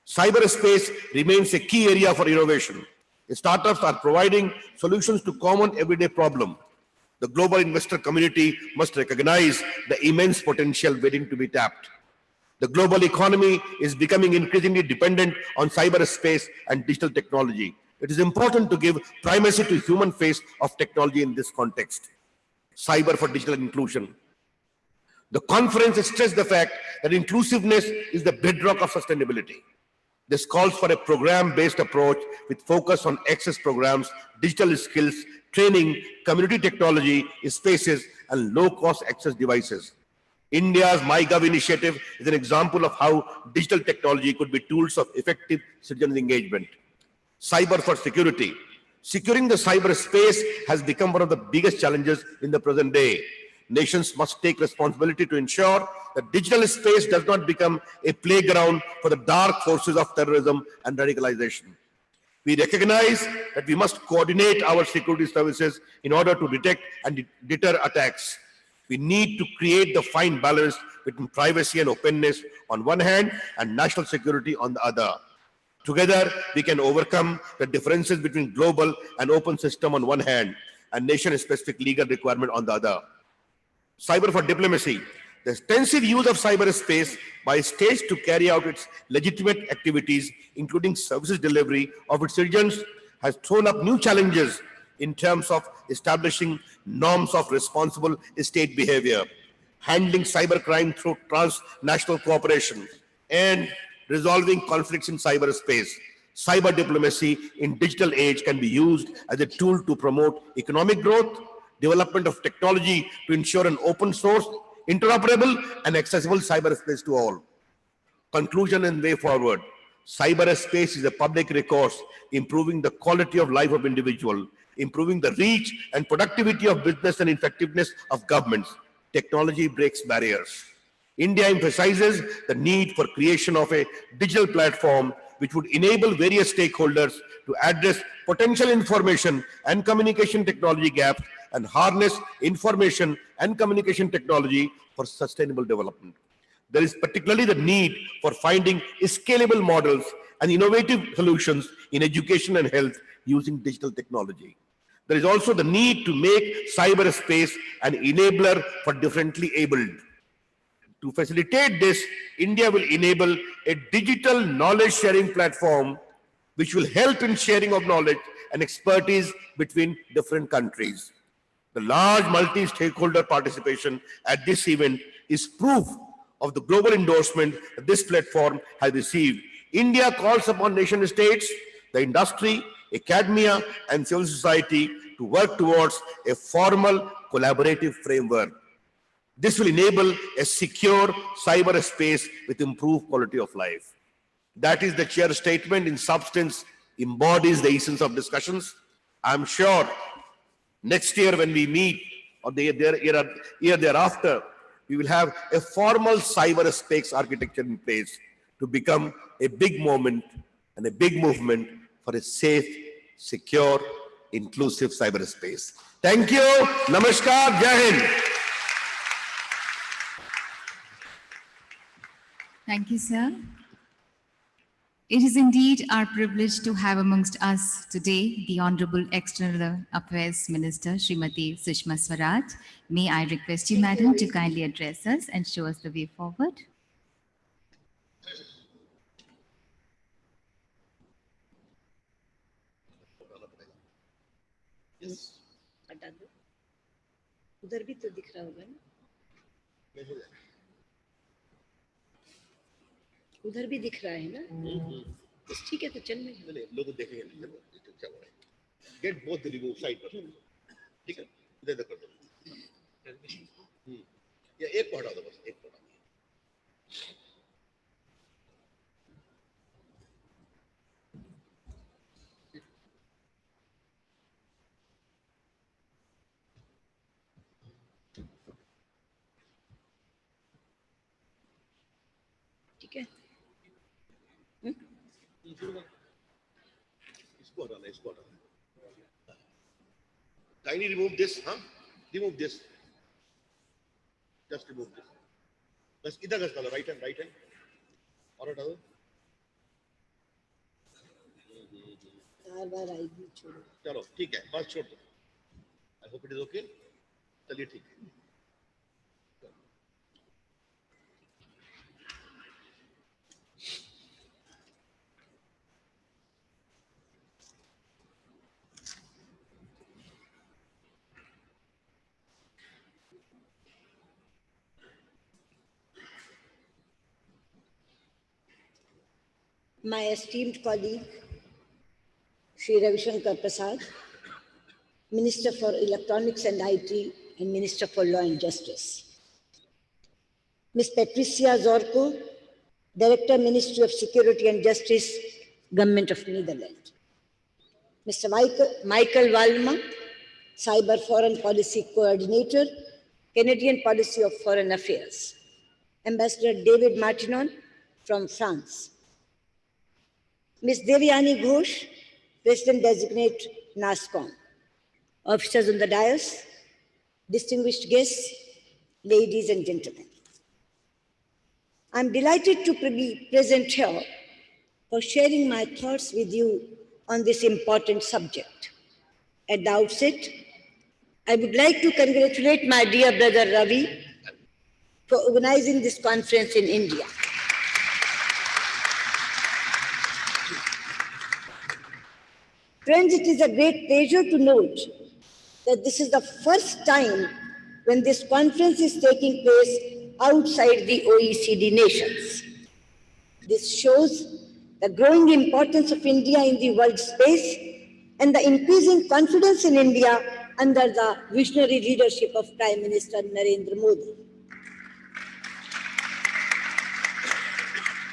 Cyberspace remains a key area for innovation. Startups are providing solutions to common everyday problems. The global investor community must recognize the immense potential waiting to be tapped. The global economy is becoming increasingly dependent on cyberspace and digital technology. It is important to give primacy to human face of technology in this context. Cyber for digital inclusion. The conference stressed the fact that inclusiveness is the bedrock of sustainability. This calls for a program-based approach with focus on access programs, digital skills, training, community technology, spaces, and low-cost access devices. India's MyGov initiative is an example of how digital technology could be tools of effective citizen engagement. Cyber for security. Securing the cyberspace has become one of the biggest challenges in the present day. Nations must take responsibility to ensure that digital space does not become a playground for the dark forces of terrorism and radicalization. We recognize that we must coordinate our security services in order to detect and deter attacks. We need to create the fine balance between privacy and openness on one hand and national security on the other. Together, we can overcome the differences between global and open system on one hand and nation-specific legal requirement on the other. Cyber for diplomacy. The extensive use of cyberspace by states to carry out its legitimate activities, including services delivery of its citizens, has thrown up new challenges in terms of establishing norms of responsible state behavior, handling cybercrime through transnational cooperation, and resolving conflicts in cyberspace. Cyber diplomacy in digital age can be used as a tool to promote economic growth, development of technology to ensure an open source, interoperable, and accessible cyberspace to all. Conclusion and way forward. Cyberspace is a public resource, improving the quality of life of individual, improving the reach and productivity of business and effectiveness of governments. Technology breaks barriers. India emphasizes the need for creation of a digital platform which would enable various stakeholders to address potential information and communication technology gaps and harness information and communication technology for sustainable development. There is particularly the need for finding scalable models and innovative solutions in education and health using digital technology. There is also the need to make cyberspace an enabler for differently abled. To facilitate this, India will enable a digital knowledge sharing platform which will help in sharing of knowledge and expertise between different countries. The large multi-stakeholder participation at this event is proof of the global endorsement that this platform has received. India calls upon nation states, the industry, academia, and civil society to work towards a formal collaborative framework. This will enable a secure cyberspace with improved quality of life. That is the chair statement. In substance, embodies the essence of discussions. I'm sure next year when we meet, or the year thereafter, we will have a formal cyberspace architecture in place to become a big moment and a big movement for a safe, secure, inclusive cyberspace. Thank you. Namaskar. Jai Hind. Thank you, sir. It is indeed our privilege to have amongst us today the Honorable External Affairs Minister, Srimati Sushma Swaraj. May I request you, Madam, to kindly address us and show us the way forward. उधर भी तो दिख रहा होगा ना, उधर भी दिख रहा है ना, बस ठीक है तो चलने लोग देखेंगे get both the remove side पर, ठीक है, इधर कर दो, या एक को हटा दो, बस एक को हटा दो। ठीक है, इसको हटाना, इसको हटाना। Kindly remove this, huh? Remove this. Just remove this. बस इधर घसका दो, right hand, और हटा दो। बार आएगी, छोड़ो। चलो ठीक है, बस छोड़ दो। I hope it is okay. चलिए ठीक है। My esteemed colleague, Shri Ravishankar Prasad, Minister for Electronics and IT and Minister for Law and Justice. Ms. Patricia Zorko, Director, Ministry of Security and Justice, Government of Netherlands. Mr. Michael Walma, Cyber Foreign Policy Coordinator, Canadian Policy of Foreign Affairs. Ambassador David Martinon from France. Ms. Devyani Ghosh, President-designate NASSCOM. Officers on the dais, distinguished guests, ladies and gentlemen. I'm delighted to be present here for sharing my thoughts with you on this important subject. At the outset, I would like to congratulate my dear brother Ravi for organizing this conference in India. Friends, it is a great pleasure to note that this is the first time when this conference is taking place outside the OECD nations. This shows the growing importance of India in the world space and the increasing confidence in India under the visionary leadership of Prime Minister Narendra Modi.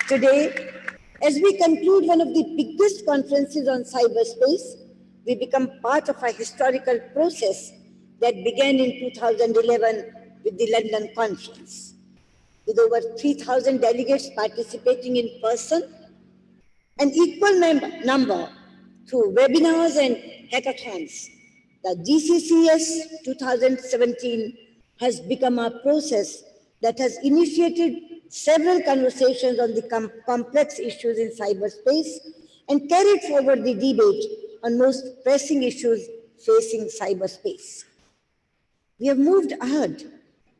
Today, as we conclude one of the biggest conferences on cyberspace, we become part of a historical process that began in 2011 with the London Conference. With over 3,000 delegates participating in person, an equal number through webinars and hackathons, the GCCS 2017 has become a process that has initiated several conversations on the complex issues in cyberspace and carried forward the debate on most pressing issues facing cyberspace. We have moved ahead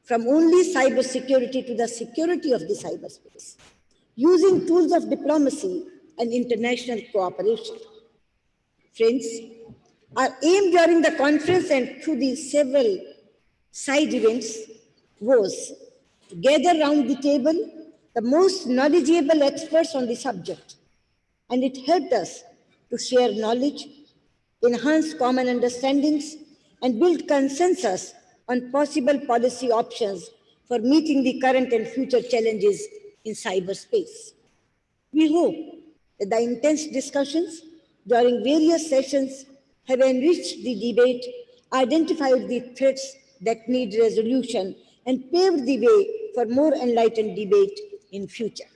from only cybersecurity to the security of the cyberspace, using tools of diplomacy and international cooperation. Friends, our aim during the conference and through the several side events was to gather round the table the most knowledgeable experts on the subject, and it helped us to share knowledge, enhance common understandings, and build consensus on possible policy options for meeting the current and future challenges in cyberspace. We hope that the intense discussions during various sessions have enriched the debate, identified the threats that need resolution, and paved the way for more enlightened debate in future.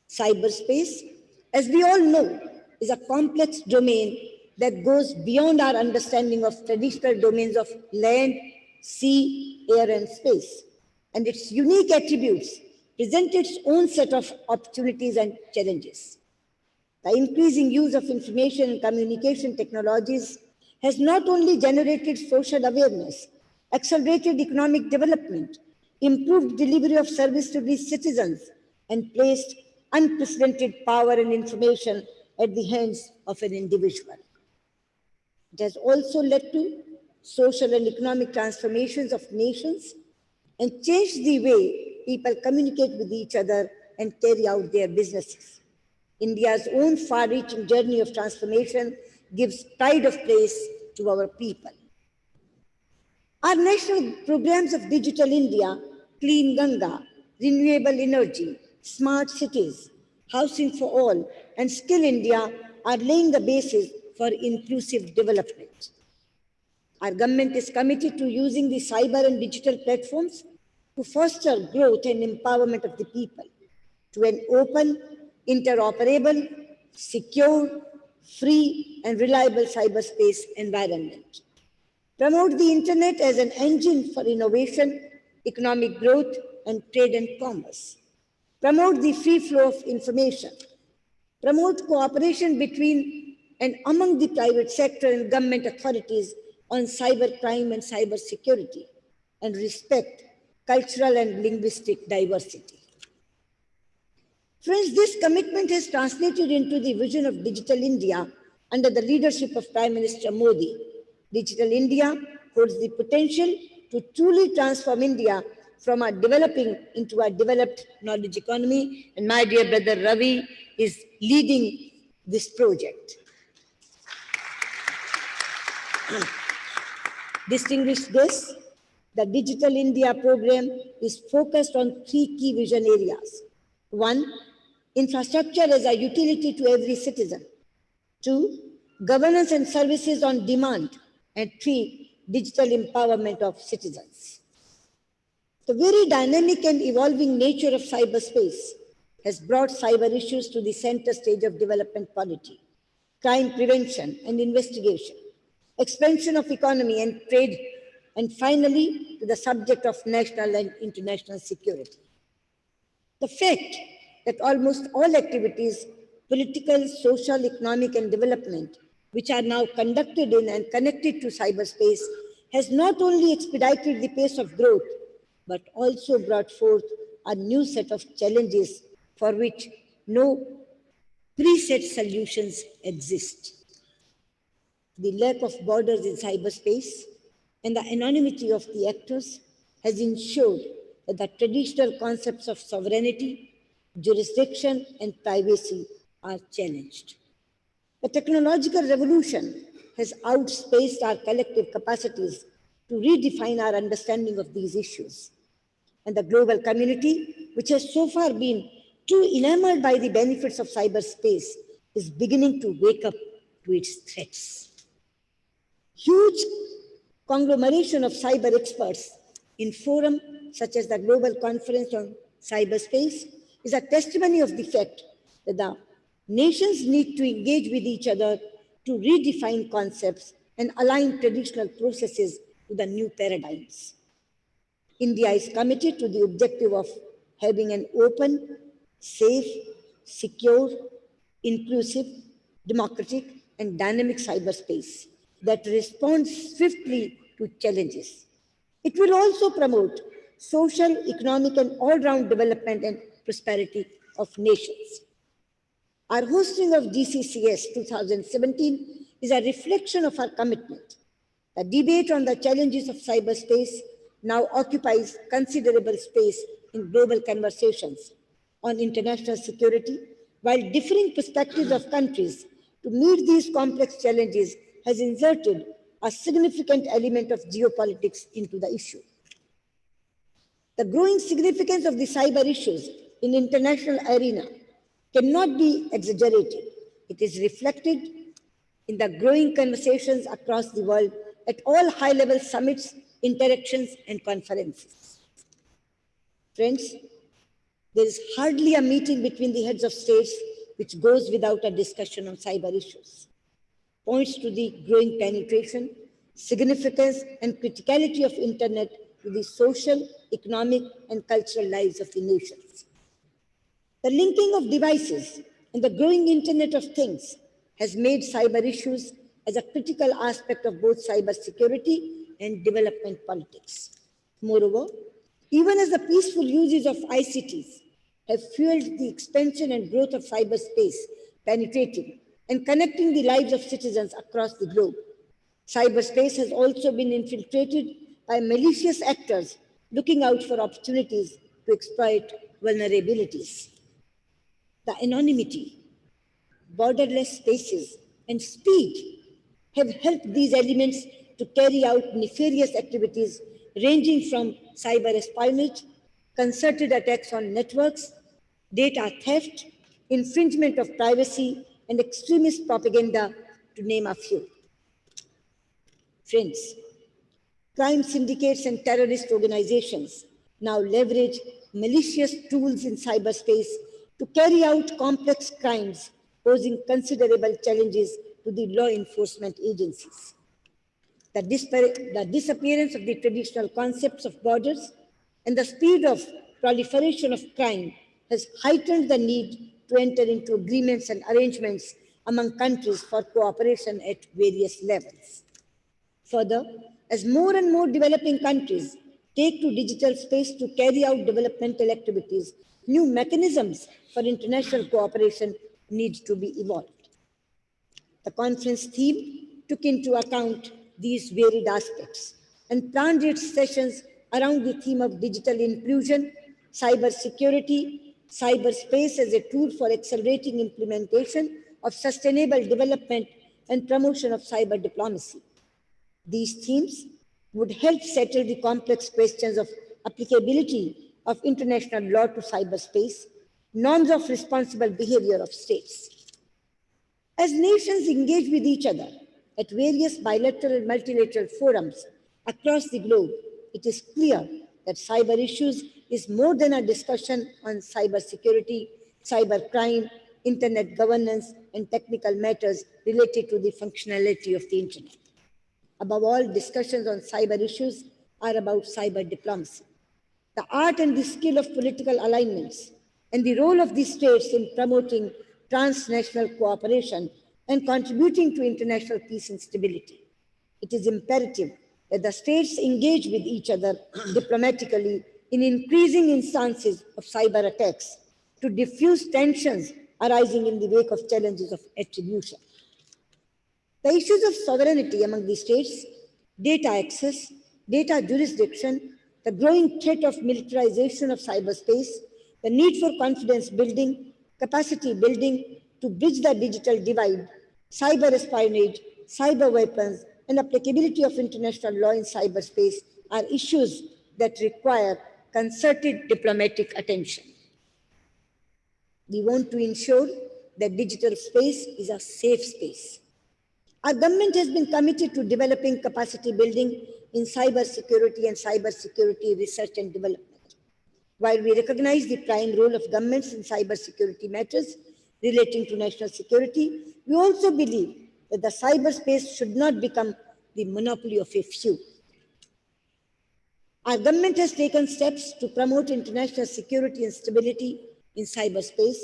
Cyberspace, as we all know, is a complex domain that goes beyond our understanding of traditional domains of land, sea, air, and space. And its unique attributes present its own set of opportunities and challenges. The increasing use of information and communication technologies has not only generated social awareness, accelerated economic development, improved delivery of service to the citizens, and placed unprecedented power and information at the hands of an individual. It has also led to social and economic transformations of nations and changed the way people communicate with each other and carry out their businesses. India's own far-reaching journey of transformation gives pride of place to our people. Our national programs of Digital India, Clean Ganga, Renewable Energy, Smart Cities, Housing for All, and Skill India are laying the basis for inclusive development. Our government is committed to using the cyber and digital platforms to foster growth and empowerment of the people, to an open, interoperable, secure, free, and reliable cyberspace environment. Promote the internet as an engine for innovation, economic growth, and trade and commerce. Promote the free flow of information. Promote cooperation between and among the private sector and government authorities on cybercrime and cybersecurity, and respect cultural and linguistic diversity. Friends, this commitment has translated into the vision of Digital India under the leadership of Prime Minister Modi. Digital India holds the potential to truly transform India from a developing into a developed knowledge economy, and my dear brother Ravi is leading this project. Distinguished guests, the Digital India program is focused on three key vision areas. 1, infrastructure as a utility to every citizen. 2, governance and services on demand. And 3, digital empowerment of citizens. The very dynamic and evolving nature of cyberspace has brought cyber issues to the center stage of development polity, crime prevention and investigation, expansion of economy and trade, and finally to the subject of national and international security. The fact that almost all activities, political, social, economic, and development, which are now conducted in and connected to cyberspace, has not only expedited the pace of growth, but also brought forth a new set of challenges for which no preset solutions exist. The lack of borders in cyberspace and the anonymity of the actors has ensured that the traditional concepts of sovereignty, jurisdiction, and privacy are challenged. The technological revolution has outspaced our collective capacities to redefine our understanding of these issues. And the global community, which has so far been too enamored by the benefits of cyberspace, is beginning to wake up to its threats. Huge conglomeration of cyber experts in forum such as the Global Conference on Cyberspace is a testimony of the fact that the nations need to engage with each other to redefine concepts and align traditional processes to the new paradigms. India is committed to the objective of having an open, safe, secure, inclusive, democratic, and dynamic cyberspace that responds swiftly to challenges. It will also promote social, economic, and all-round development and prosperity of nations. Our hosting of GCCS 2017 is a reflection of our commitment. The debate on the challenges of cyberspace now occupies considerable space in global conversations on international security, while differing perspectives of countries to meet these complex challenges has inserted a significant element of geopolitics into the issue. The growing significance of the cyber issues in international arena cannot be exaggerated. It is reflected in the growing conversations across the world at all high-level summits, interactions, and conferences. Friends, there is hardly a meeting between the heads of states which goes without a discussion on cyber issues. Points to the growing penetration, significance, and criticality of internet to the social, economic, and cultural lives of the nations. The linking of devices and the growing Internet of Things has made cyber issues as a critical aspect of both cyber security and development politics. Moreover, even as the peaceful uses of ICTs have fueled the expansion and growth of cyberspace, penetrating and connecting the lives of citizens across the globe, cyberspace has also been infiltrated by malicious actors looking out for opportunities to exploit vulnerabilities. The anonymity, borderless spaces, and speed have helped these elements to carry out nefarious activities ranging from cyber espionage, concerted attacks on networks, data theft, infringement of privacy, and extremist propaganda, to name a few. Friends, crime syndicates and terrorist organizations now leverage malicious tools in cyberspace to carry out complex crimes, posing considerable challenges to the law enforcement agencies. The disappearance of the traditional concepts of borders and the speed of proliferation of crime has heightened the need to enter into agreements and arrangements among countries for cooperation at various levels. Further, as more and more developing countries take to digital space to carry out developmental activities, new mechanisms for international cooperation need to be evolved. The conference theme took into account these varied aspects and planned its sessions around the theme of digital inclusion, cyber security, cyberspace as a tool for accelerating implementation of sustainable development and promotion of cyber diplomacy. These themes would help settle the complex questions of applicability of international law to cyberspace, norms of responsible behavior of states. As nations engage with each other at various bilateral and multilateral forums across the globe, it is clear that cyber issues is more than a discussion on cyber security, cyber crime, internet governance, and technical matters related to the functionality of the internet. Above all, discussions on cyber issues are about cyber diplomacy, the art and the skill of political alignments, and the role of the states in promoting transnational cooperation and contributing to international peace and stability. It is imperative that the states engage with each other diplomatically in increasing instances of cyber attacks to diffuse tensions arising in the wake of challenges of attribution. The issues of sovereignty among the states, data access, data jurisdiction, the growing threat of militarization of cyberspace, the need for confidence building, capacity building to bridge the digital divide, cyber espionage, cyber weapons, and applicability of international law in cyberspace are issues that require concerted diplomatic attention. We want to ensure that digital space is a safe space. Our government has been committed to developing capacity building in cyber security and cyber security research and development. While we recognize the prime role of governments in cyber security matters relating to national security, we also believe that the cyberspace should not become the monopoly of a few. Our government has taken steps to promote international security and stability in cyberspace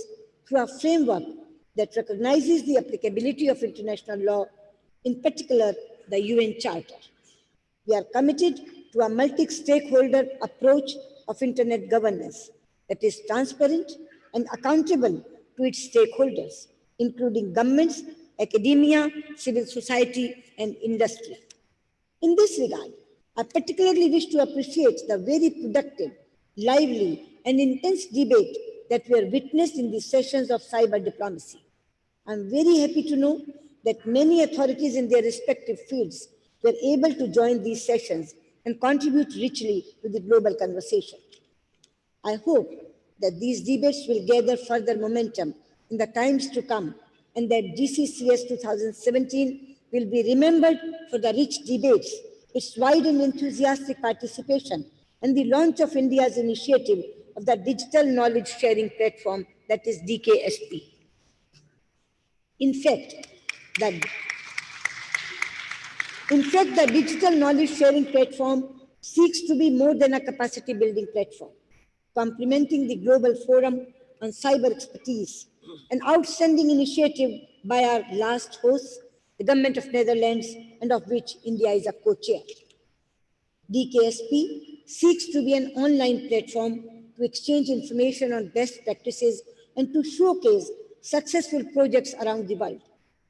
through a framework that recognizes the applicability of international law, in particular the UN Charter. We are committed to a multi-stakeholder approach of internet governance that is transparent and accountable to its stakeholders, including governments, academia, civil society, and industry. In this regard, I particularly wish to appreciate the very productive, lively, and intense debate that were witnessed in the sessions of cyber diplomacy. I'm very happy to know that many authorities in their respective fields were able to join these sessions and contribute richly to the global conversation. I hope that these debates will gather further momentum in the times to come and that GCCS 2017 will be remembered for the rich debates, its wide and enthusiastic participation, and the launch of India's initiative of the Digital Knowledge Sharing Platform, that is DKSP. In fact, the Digital Knowledge Sharing Platform seeks to be more than a capacity building platform, complementing the Global Forum on Cyber Expertise, an outstanding initiative by our last host, the Government of Netherlands, and of which India is a co-chair. DKSP seeks to be an online platform to exchange information on best practices and to showcase successful projects around the world,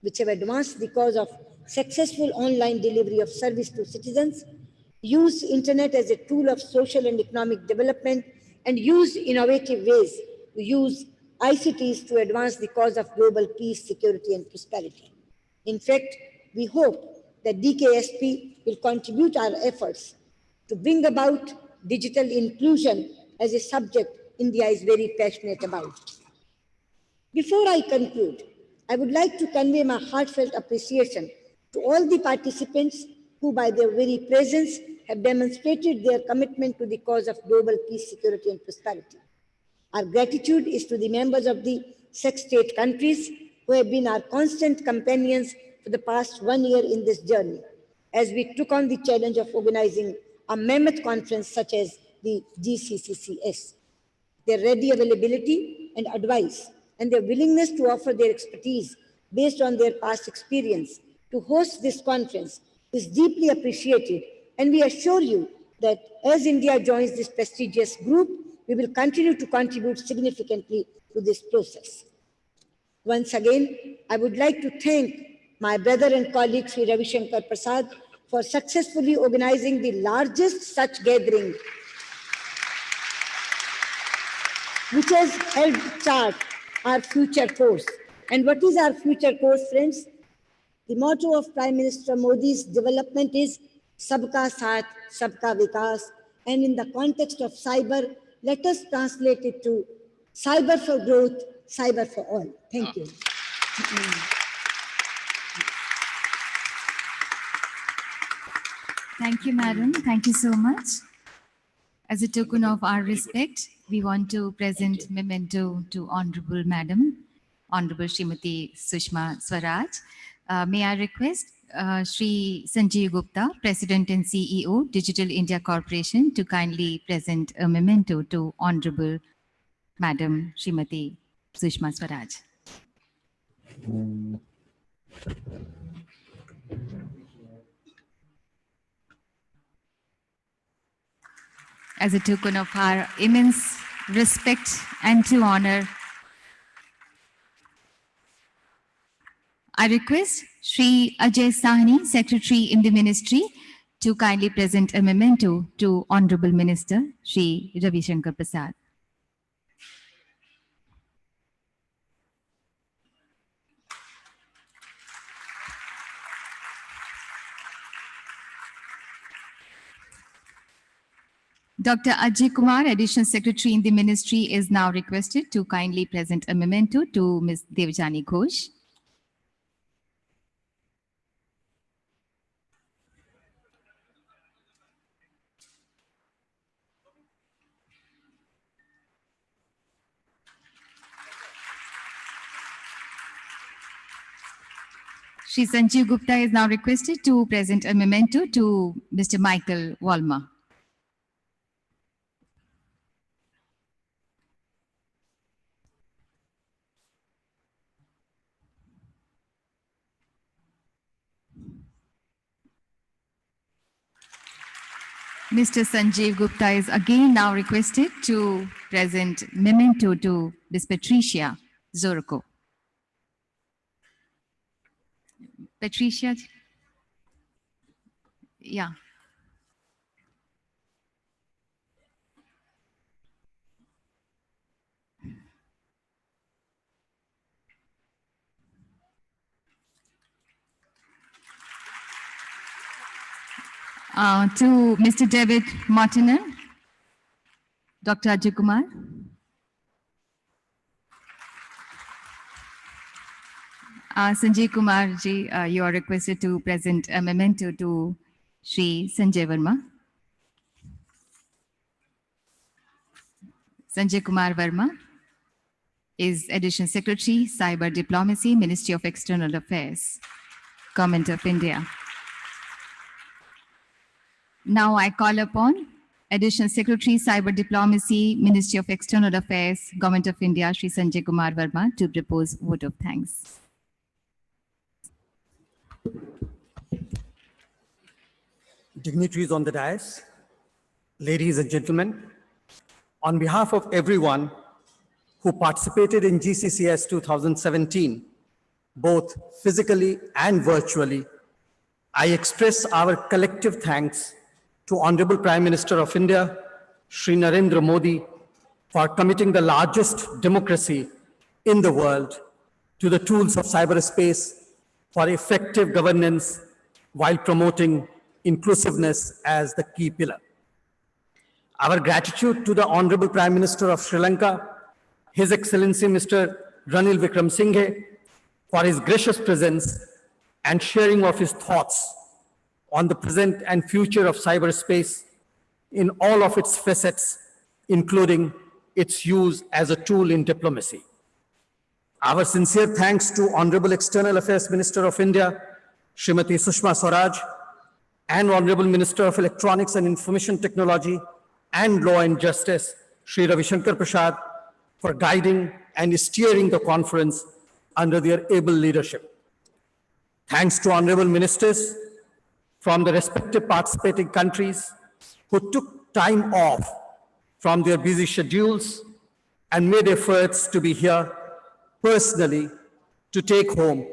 which have advanced the cause of successful online delivery of service to citizens, use internet as a tool of social and economic development, and use innovative ways to use ICTs to advance the cause of global peace, security, and prosperity. In fact, we hope that DKSP will contribute our efforts to bring about digital inclusion as a subject India is very passionate about. Before I conclude, I would like to convey my heartfelt appreciation to all the participants who, by their very presence, have demonstrated their commitment to the cause of global peace, security, and prosperity. Our gratitude is to the members of the six-state countries who have been our constant companions for the past 1 year in this journey, as we took on the challenge of organizing a mammoth conference such as the GCCS. Their ready availability and advice and their willingness to offer their expertise based on their past experience to host this conference is deeply appreciated, and we assure you that as India joins this prestigious group, we will continue to contribute significantly to this process. Once again, I would like to thank my brother and colleague Sri Ravi Shankar Prasad for successfully organizing the largest such gathering, which has helped chart our future course. And what is our future course, friends? The motto of Prime Minister Modi's development is Sabka Saath, Sabka Vikas. And in the context of cyber, let us translate it to cyber for growth, cyber for all. Thank you. Thank you, madam. Thank you so much. As a token of our respect, we want to present memento to Honorable Madam, Honorable Srimati Sushma Swaraj. May I request Sri Sanjeev Gupta, President and CEO, Digital India Corporation, to kindly present a memento to Honorable Madam Srimati Sushma Swaraj. As a token of our immense respect and to honor, I request Sri Ajay Sahni, Secretary in the Ministry, to kindly present a memento to Honorable Minister Sri Ravi Shankar Prasad. Dr. Ajay Kumar, Additional Secretary in the Ministry, is now requested to kindly present a memento to Ms. Devjani Ghosh. Shri Sanjeev Gupta is now requested to present a memento to Mr. Michael Walmer. Mr. Sanjeev Gupta is again now requested to present memento to Ms. Patricia Zorco. Patricia, yeah. To Mr. David Martinen, Dr. Ajay Kumar. Sanjay Kumar ji, you are requested to present a memento to Shri Sanjay Verma. Sanjay Kumar Verma is Additional Secretary, Cyber Diplomacy, Ministry of External Affairs, Government of India. Now I call upon Additional Secretary, Cyber Diplomacy, Ministry of External Affairs, Government of India, Shri Sanjay Kumar Verma, to propose vote of thanks. Dignitaries on the dais, ladies and gentlemen, on behalf of everyone who participated in GCCS 2017, both physically and virtually, I express our collective thanks to Honorable Prime Minister of India, Shri Narendra Modi, for committing the largest democracy in the world to the tools of cyberspace for effective governance while promoting inclusiveness as the key pillar. Our gratitude to the Honorable Prime Minister of Sri Lanka, His Excellency Mr. Ranil Wickremesinghe, for his gracious presence and sharing of his thoughts on the present and future of cyberspace in all of its facets, including its use as a tool in diplomacy. Our sincere thanks to Honorable External Affairs Minister of India, Srimati Sushma Swaraj, and Honorable Minister of Electronics and Information Technology and Law and Justice, Shri Ravi Shankar Prasad, for guiding and steering the conference under their able leadership. Thanks to Honorable Ministers from the respective participating countries who took time off from their busy schedules and made efforts to be here personally to take home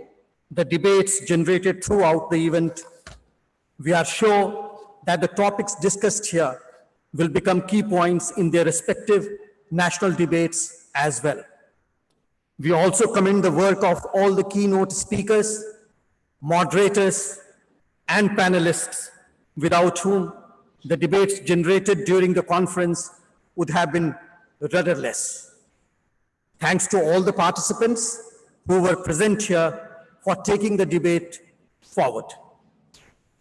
the debates generated throughout the event. We are sure that the topics discussed here will become key points in their respective national debates as well. We also commend the work of all the keynote speakers, moderators, and panelists, without whom the debates generated during the conference would have been rudderless. Thanks to all the participants who were present here for taking the debate forward.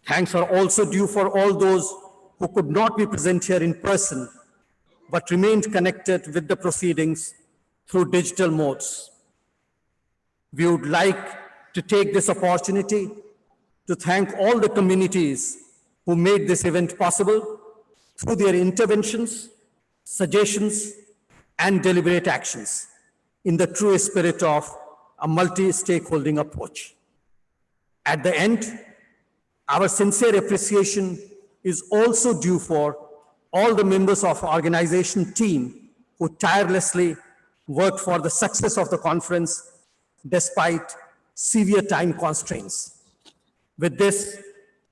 Thanks are also due for all those who could not be present here in person, but remained connected with the proceedings through digital modes. We would like to take this opportunity to thank all the communities who made this event possible through their interventions, suggestions, and deliberate actions in the true spirit of a multi-stakeholding approach. At the end, our sincere appreciation is also due for all the members of our organization team who tirelessly worked for the success of the conference despite severe time constraints. With this,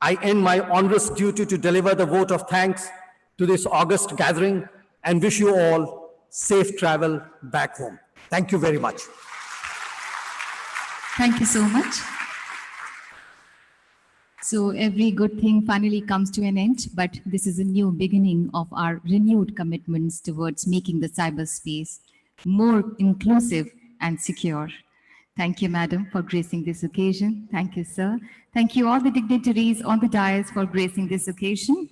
I end my onerous duty to deliver the vote of thanks to this august gathering and wish you all safe travel back home. Thank you very much. Thank you so much. So every good thing finally comes to an end, but this is a new beginning of our renewed commitments towards making the cyberspace more inclusive and secure. Thank you, Madam, for gracing this occasion. Thank you, sir. Thank you all the dignitaries on the dais for gracing this occasion.